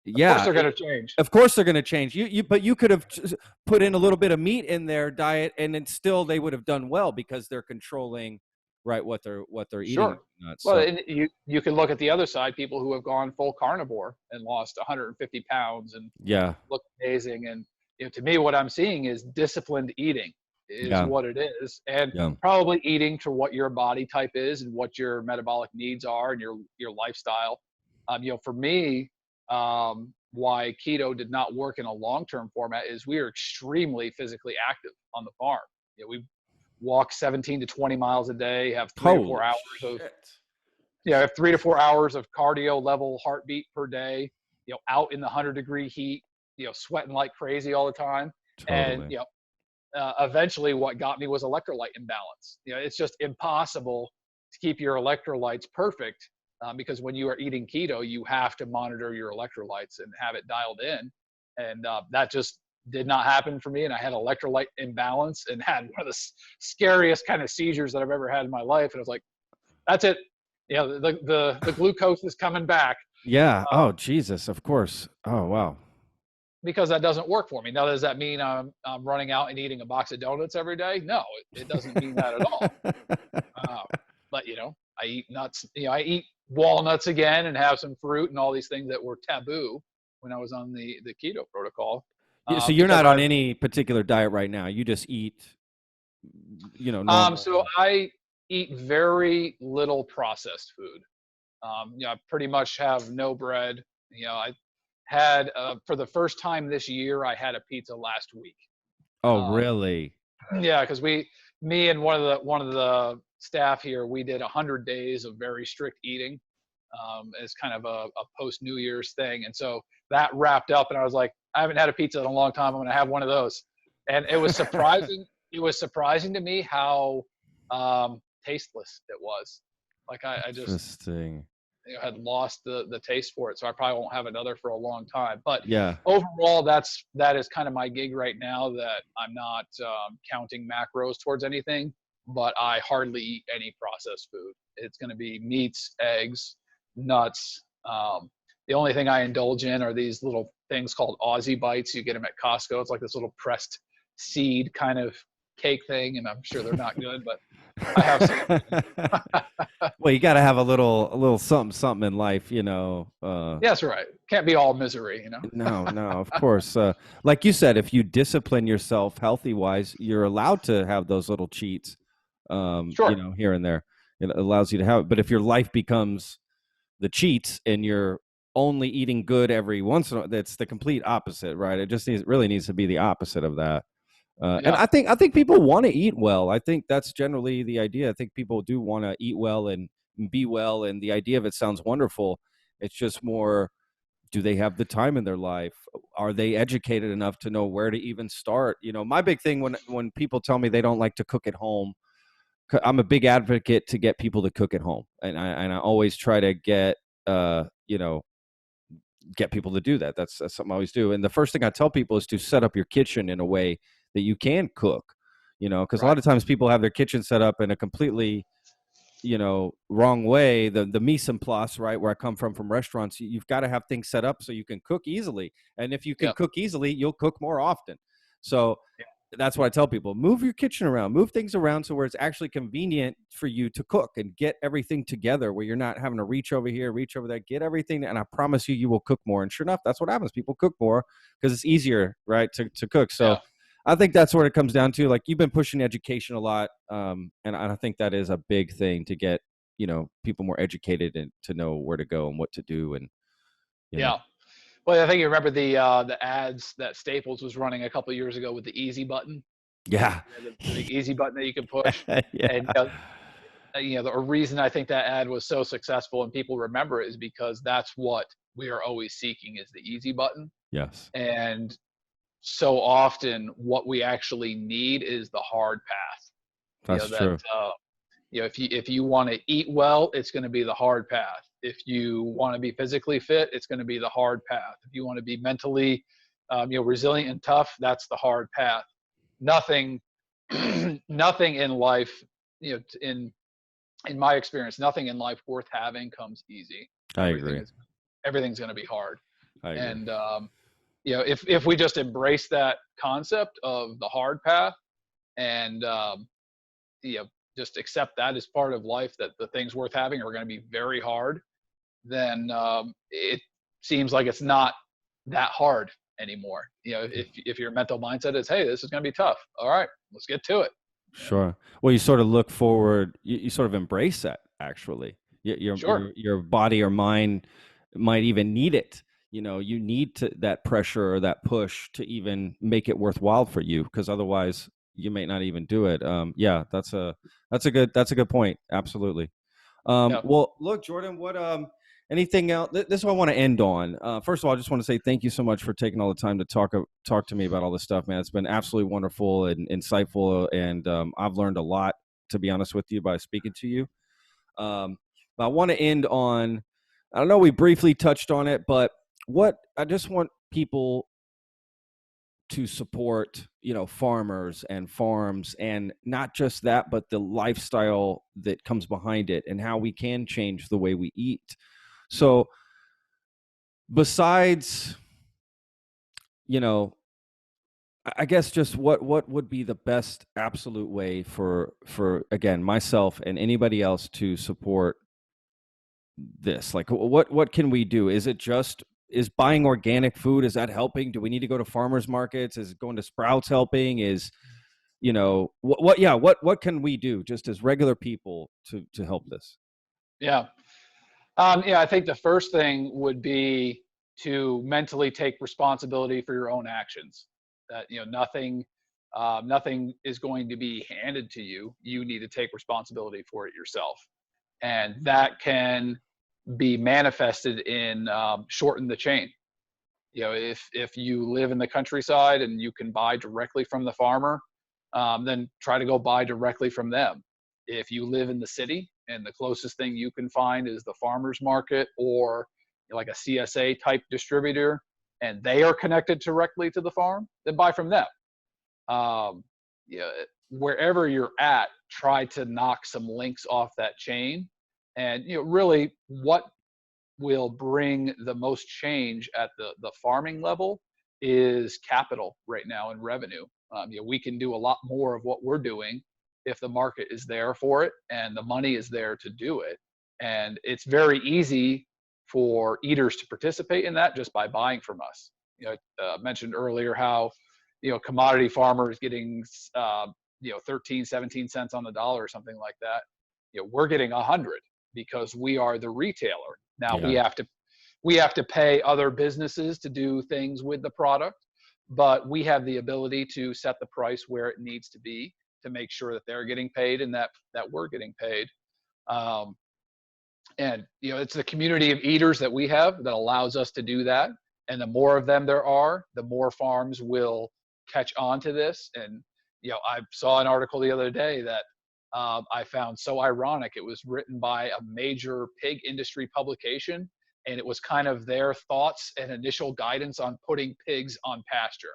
Of course Yeah, they're going to change. of course they're going to change. But you could have put in a little bit of meat in their diet and then still they would have done well because they're controlling right what they're eating. Sure. Well, and you can look at the other side, people who have gone full carnivore and lost 150 pounds and yeah, look amazing. And, you know, to me, what I'm seeing is disciplined eating is Yeah. what it is, and Yeah. probably eating to what your body type is and what your metabolic needs are and your lifestyle. You know, for me, why keto did not work in a long-term format is we are extremely physically active on the farm. You know, we walk 17 to 20 miles a day, have 3 to 4 hours of, have 3 to 4 hours of cardio level heartbeat per day, you know, out in the 100-degree heat, you know, sweating like crazy all the time. And, Totally. you know, eventually what got me was electrolyte imbalance. You know, it's just impossible to keep your electrolytes perfect, because when you are eating keto, you have to monitor your electrolytes and have it dialed in. And that just did not happen for me. And I had electrolyte imbalance and had one of the scariest kind of seizures that I've ever had in my life. And I was like, that's it. You know, the glucose is coming back. Yeah. Oh, Jesus. Of course. Oh, wow. because that doesn't work for me. Now, does that mean I'm running out and eating a box of donuts every day? No, it doesn't mean that at all. Uh, but I eat nuts. I eat walnuts again and have some fruit and all these things that were taboo when I was on the keto protocol. Yeah, so you're Because not on any particular diet right now. You just eat, normal. so I eat very little processed food. I pretty much have no bread. I had for the first time this year, I had a pizza last week. Oh, Um, really? yeah, because me and one of the staff here, we did 100 days of very strict eating as kind of a post New Year's thing, and so that wrapped up, and I was like, I haven't had a pizza in a long time. I'm going to have one of those, and it was surprising. It was surprising to me how tasteless it was. Like I just Interesting. had lost the taste for it, so I probably won't have another for a long time. But Yeah. overall, that is kind of my gig right now. That I'm not counting macros towards anything, but I hardly eat any processed food. It's going to be meats, eggs, nuts. The only thing I indulge in are these little things called Aussie Bites. You get them at Costco. It's like this little pressed seed kind of cake thing, and I'm sure they're not good, but I have some. Well, you got to have a little something in life, That's right. Can't be all misery. No, of course. Like you said, if you discipline yourself healthy wise, you're allowed to have those little cheats, Sure. here and there. It allows you to have it. But if your life becomes the cheats and you're only eating good every once in a while, that's the complete opposite, right? It just really needs to be the opposite of that. And Yeah. I think people want to eat well. I think that's generally the idea. I think people do want to eat well and be well, and the idea of it sounds wonderful. It's just more, do they have the time in their life? Are they educated enough to know where to even start? My big thing when people tell me they don't like to cook at home, I'm a big advocate to get people to cook at home, and I always try to get get people to do that. That's something I always do. And the first thing I tell people is to set up your kitchen in a way that you can cook, because a Right. lot of times people have their kitchen set up in a completely, wrong way. The mise en place, right, where I come from restaurants, you've got to have things set up so you can cook easily. And if you can Yeah. cook easily, you'll cook more often. So that's what I tell people: move your kitchen around, move things around so where it's actually convenient for you to cook, and get everything together where you're not having to reach over here, reach over there, get everything. And I promise you will cook more. And sure enough, that's what happens. People cook more because it's easier, right, to cook. So Yeah. I think that's what it comes down to. Like, you've been pushing education a lot. And I think that is a big thing to get, people more educated and to know where to go and what to do. And, Yeah. Well, I think you remember the ads that Staples was running a couple of years ago with the easy button. yeah. The big easy button that you can push. Yeah. And the reason I think that ad was so successful and people remember it is because that's what we are always seeking, is the easy button. Yes. And so often what we actually need is the hard path. That's true. If you want to eat well, it's going to be the hard path. If you want to be physically fit, it's going to be the hard path. If you want to be mentally resilient and tough, that's the hard path. Nothing nothing in life, in my experience, nothing in life worth having comes easy. I agree. Everything's going to be hard. I agree. And if we just embrace that concept of the hard path, and just accept that as part of life, that the things worth having are going to be very hard, then it seems like it's not that hard anymore. If your mental mindset is, hey, this is going to be tough, all right, let's get to it. Sure. Well, you sort of look forward, you sort of embrace that, actually. Sure. Your body or mind might even need it. You need that pressure or that push to even make it worthwhile for you, because otherwise you may not even do it. Yeah, that's a good point. Absolutely. Yeah. Well, look, Jordan, what anything else? This is what I want to end on. First of all, I just want to say thank you so much for taking all the time to talk to me about all this stuff, man. It's been absolutely wonderful and insightful, and I've learned a lot, to be honest with you, by speaking to you. But I want to end on, I don't know, we briefly touched on it, but what I just want people to support, farmers and farms, and not just that, but the lifestyle that comes behind it and how we can change the way we eat. So besides, you know, I guess just what would be the best absolute way for again myself and anybody else to support this? Like, what can we do? Is it just is buying organic food, is that helping? Do we need to go to farmers markets? Is going to Sprouts helping? Is, you know, what can we do just as regular people to help this? Yeah. Yeah, I think the first thing would be to mentally take responsibility for your own actions. That, you know, nothing is going to be handed to you. You need to take responsibility for it yourself, and that can be manifested in shorten the chain. You know, if you live in the countryside and you can buy directly from the farmer, then try to go buy directly from them. If you live in the city and the closest thing you can find is the farmer's market or like a CSA type distributor, and they are connected directly to the farm, then buy from them. Um, yeah, wherever you're at, try to knock some links off that chain, and you know, really, what will bring the most change at the farming level is capital right now and revenue. You know, we can do a lot more of what we're doing if the market is there for it and the money is there to do it. And it's very easy for eaters to participate in that just by buying from us. You know, mentioned earlier how, you know, commodity farmers getting, you know, 13, 17 cents on the dollar or something like that. You know, we're getting 100 because we are the retailer. Now Yeah, we have to pay other businesses to do things with the product, but we have the ability to set the price where it needs to be to make sure that they're getting paid and that we're getting paid. Um, and you know, it's the community of eaters that we have that allows us to do that. And the more of them there are, the more farms will catch on to this. And you know, I saw an article the other day that I found so ironic. It was written by a major pig industry publication, and it was kind of their thoughts and initial guidance on putting pigs on pasture.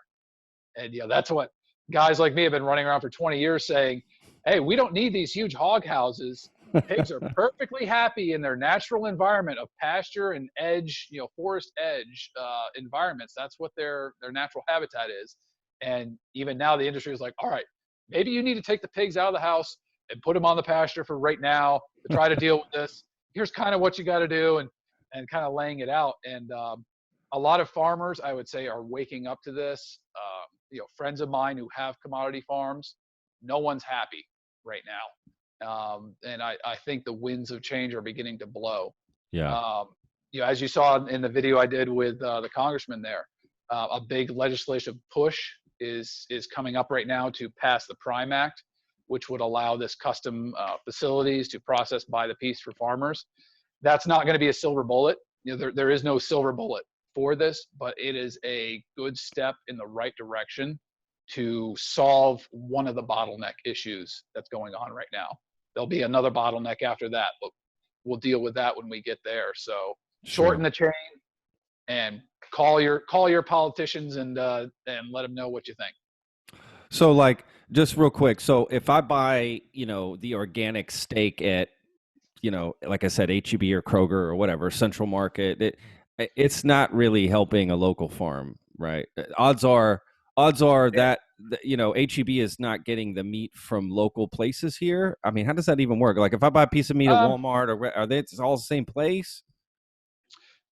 And you know, that's what guys like me have been running around for 20 years saying, hey, we don't need these huge hog houses. Pigs are perfectly happy in their natural environment of pasture and edge, you know, forest edge environments. That's what their natural habitat is. And even now the industry is like, all right, maybe you need to take the pigs out of the house and put them on the pasture for right now to try to deal with this. Here's kind of what you got to do, and kind of laying it out. And a lot of farmers, I would say, are waking up to this. You know, friends of mine who have commodity farms, no one's happy right now. And I think the winds of change are beginning to blow. yeah, You know, as you saw in the video I did with the congressman there, a big legislative push is coming up right now to pass the Prime Act, which would allow this custom facilities to process by the piece for farmers. That's not going to be a silver bullet. You know, there is no silver bullet for this, but it is a good step in the right direction to solve one of the bottleneck issues that's going on right now. There'll be another bottleneck after that, but we'll deal with that when we get there. So shorten sure. the chain and call your politicians and let them know what you think. So, like, just real quick. So, if I buy, you know, the organic steak at, you know, like I said, HEB or Kroger or whatever, Central Market, it's not really helping a local farm, right? Odds are Yeah. that, you know, HEB is not getting the meat from local places here. I mean, how does that even work? Like, if I buy a piece of meat at Um, Walmart, or are they it's all the same place?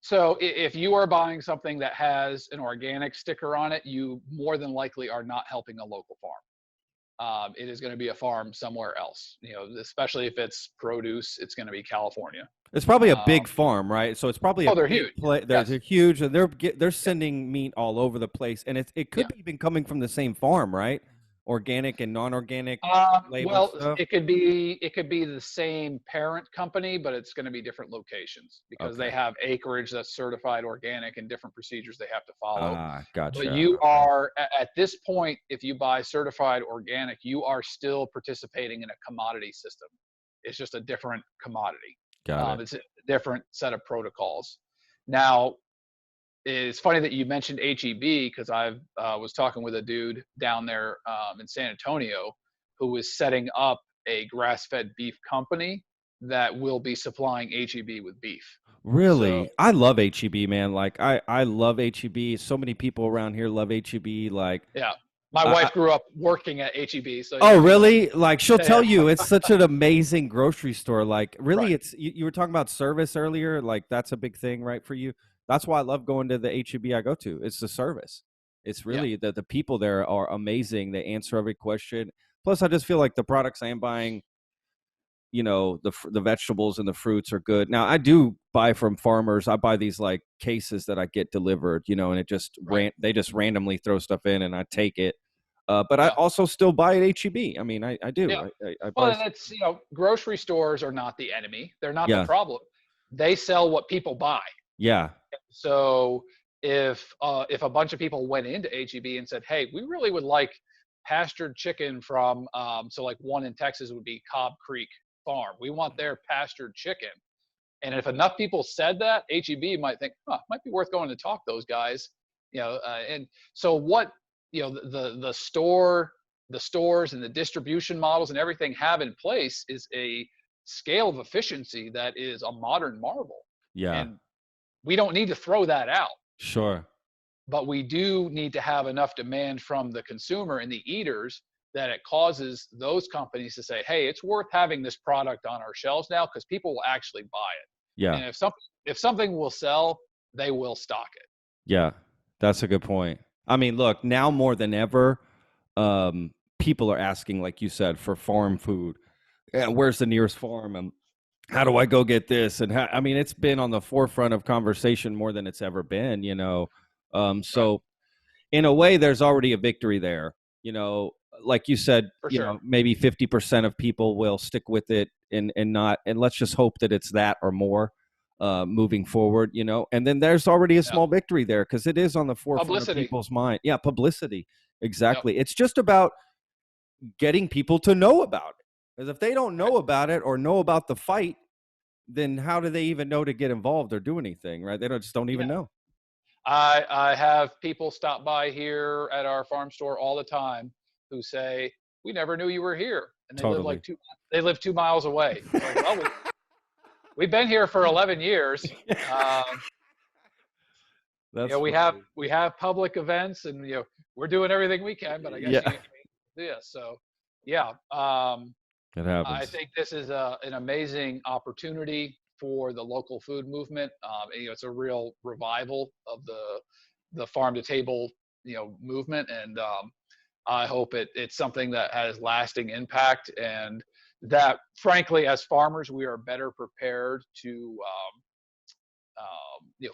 so if you are buying something that has an organic sticker on it, you more than likely are not helping a local farm. It is going to be a farm somewhere else. You know, especially if it's produce, it's going to be California. It's probably a Um, big farm, right? So it's probably a oh, they're big huge. play. They're Yes. huge, and they're Yeah. sending meat all over the place, and it Yeah. could be even coming from the same farm, right? Organic and non-organic labeled Well, stuff. it could be the same parent company, but it's going to be different locations because they Okay. have acreage that's certified organic and different procedures they have to follow. Ah, But gotcha. you Okay. are at this point, if you buy certified organic, you are still participating in a commodity system. It's just a different commodity. Got it. It's a different set of protocols. Now, it's funny that you mentioned HEB because I was talking with a dude down there in San Antonio who was setting up a grass-fed beef company that will be supplying HEB with beef. Really? So I love HEB, man. Like I love HEB. So many people around here love HEB. Like yeah, my I, wife grew up working at HEB, so oh, yeah, she knows. really? Like she'll Yeah, tell you it's such an amazing grocery store. Like really, right. it's you were talking about service earlier. Like that's a big thing, right, for you. That's why I love going to the HEB I go to. It's the service. It's Yeah, really the people there are amazing. They answer every question. Plus, I just feel like the products I am buying, the vegetables and the fruits are good. Now I do buy from farmers. I buy these like cases that I get delivered, and it just right. they just randomly throw stuff in and I take it. But I Yeah, also still buy at HEB. I mean, I do. yeah. I Well, buy. and it's, grocery stores are not the enemy. They're not the Yeah, problem. They sell what people buy. yeah, So if a bunch of people went into HEB and said, "Hey, we really would like pastured chicken from," so like one in Texas would be Cobb Creek Farm. We want their pastured chicken. And if enough people said that, HEB might think, "Huh, might be worth going to talk to those guys." And so what the stores and the distribution models and everything have in place is a scale of efficiency that is a modern marvel. yeah. And we don't need to throw that out, Sure. but we do need to have enough demand from the consumer and the eaters that it causes those companies to say, "Hey, it's worth having this product on our shelves now because people will actually buy it." Yeah, And if something will sell, they will stock it. yeah. That's a good point. I mean, look, now more than ever, people are asking, like you said, for farm food. And where's the nearest farm? And how do I go get this? And I mean, it's been on the forefront of conversation more than it's ever been. Right. So in a way, there's already a victory there. Like you said, For sure. maybe 50% of people will stick with it and not, and let's just hope that it's that or more moving forward. And then there's already a Yeah. small victory there because it is on the forefront of Publicity. people's mind. Yeah, publicity. Yep. Exactly. It's just about getting people to know about it. Because if they don't Right. know about it or know about the fight, then how do they even know to get involved or do anything, right? They just don't even Yeah. know. I have people stop by here at our farm store all the time who say, "We never knew you were here," and Totally. they live 2 miles away. It's like, well, we've been here for 11 years. Um, That's we have funny. public events, and we're doing everything we can. But I guess you Yeah, can't do this. So, yeah, it I happens. think this is an amazing opportunity for the local food movement. It's a real revival of the farm to table movement, and I hope it's something that has lasting impact, and that frankly, as farmers, we are better prepared to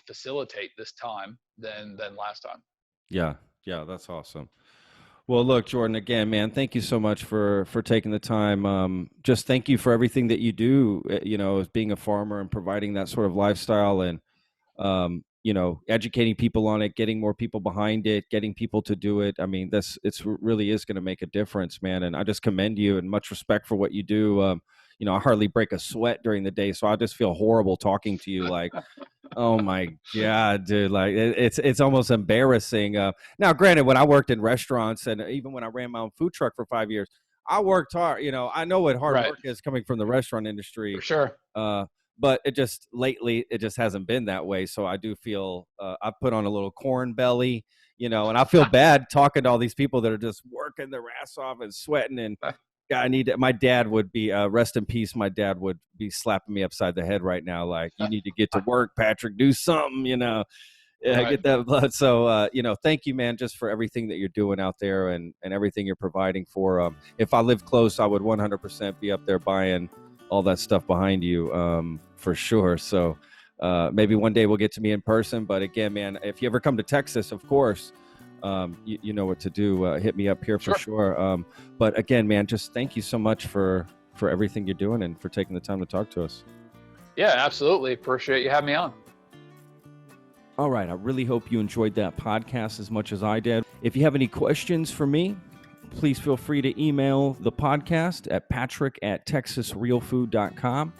facilitate this time than last time. Yeah, yeah, that's awesome. Well, look, Jordan, again, man, thank you so much for taking the time. Just thank you for everything that you do, as being a farmer and providing that sort of lifestyle and educating people on it, getting more people behind it, getting people to do it. I mean, really is going to make a difference, man. And I just commend you and much respect for what you do. I hardly break a sweat during the day, so I just feel horrible talking to you. Like, oh my God, dude! Like it's almost embarrassing. Now, granted, when I worked in restaurants and even when I ran my own food truck for 5 years, I worked hard. I know what hard Right, work is coming from the restaurant for industry. sure. But lately it just hasn't been that way. So I do feel I've put on a little corn belly, and I feel bad talking to all these people that are just working their ass off and sweating. And yeah, my dad would be rest in peace. My dad would be slapping me upside the head right now. Like, you need to get to work, Patrick, do something, Right. get that blood. So, thank you, man, just for everything that you're doing out there and everything you're providing for. If I lived close, I would 100% be up there buying all that stuff behind you, for sure. So maybe one day we'll get to meet in person. But again, man, if you ever come to Texas, of course, you know what to do. Hit me up here for sure. But again, man, just thank you so much for everything you're doing and for taking the time to talk to us. Yeah, absolutely. Appreciate you having me on. All right. I really hope you enjoyed that podcast as much as I did. If you have any questions for me, please feel free to email the podcast at patrick@texasrealfood.com.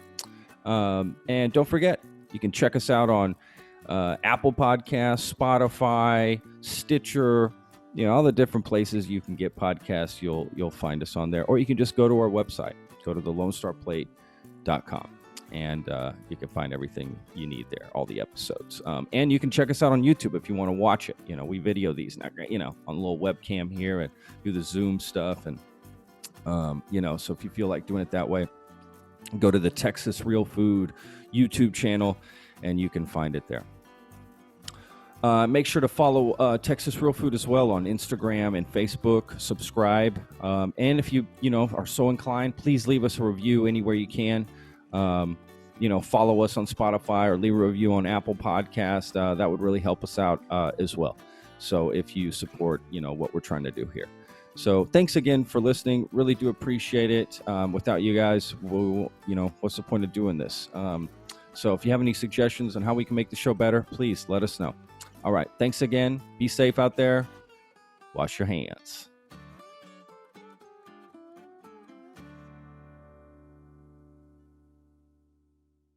And don't forget, you can check us out on Apple Podcasts, Spotify, Stitcher, all the different places you can get podcasts. You'll find us on there. Or you can just go to our website, go to thelonestarplate.com. and you can find everything you need there, all the episodes. And you can check us out on YouTube if you want to watch it. We video these, on a little webcam here and do the Zoom stuff. And, so if you feel like doing it that way, go to the Texas Real Food YouTube channel and you can find it there. Make sure to follow Texas Real Food as well on Instagram and Facebook. Subscribe. And if you are so inclined, please leave us a review anywhere you can. Follow us on Spotify or leave a review on Apple Podcast. That would really help us out as well. So if you support, what we're trying to do here. So thanks again for listening. Really do appreciate it. Without you guys, what's the point of doing this? So if you have any suggestions on how we can make the show better, please let us know. All right. Thanks again. Be safe out there. Wash your hands.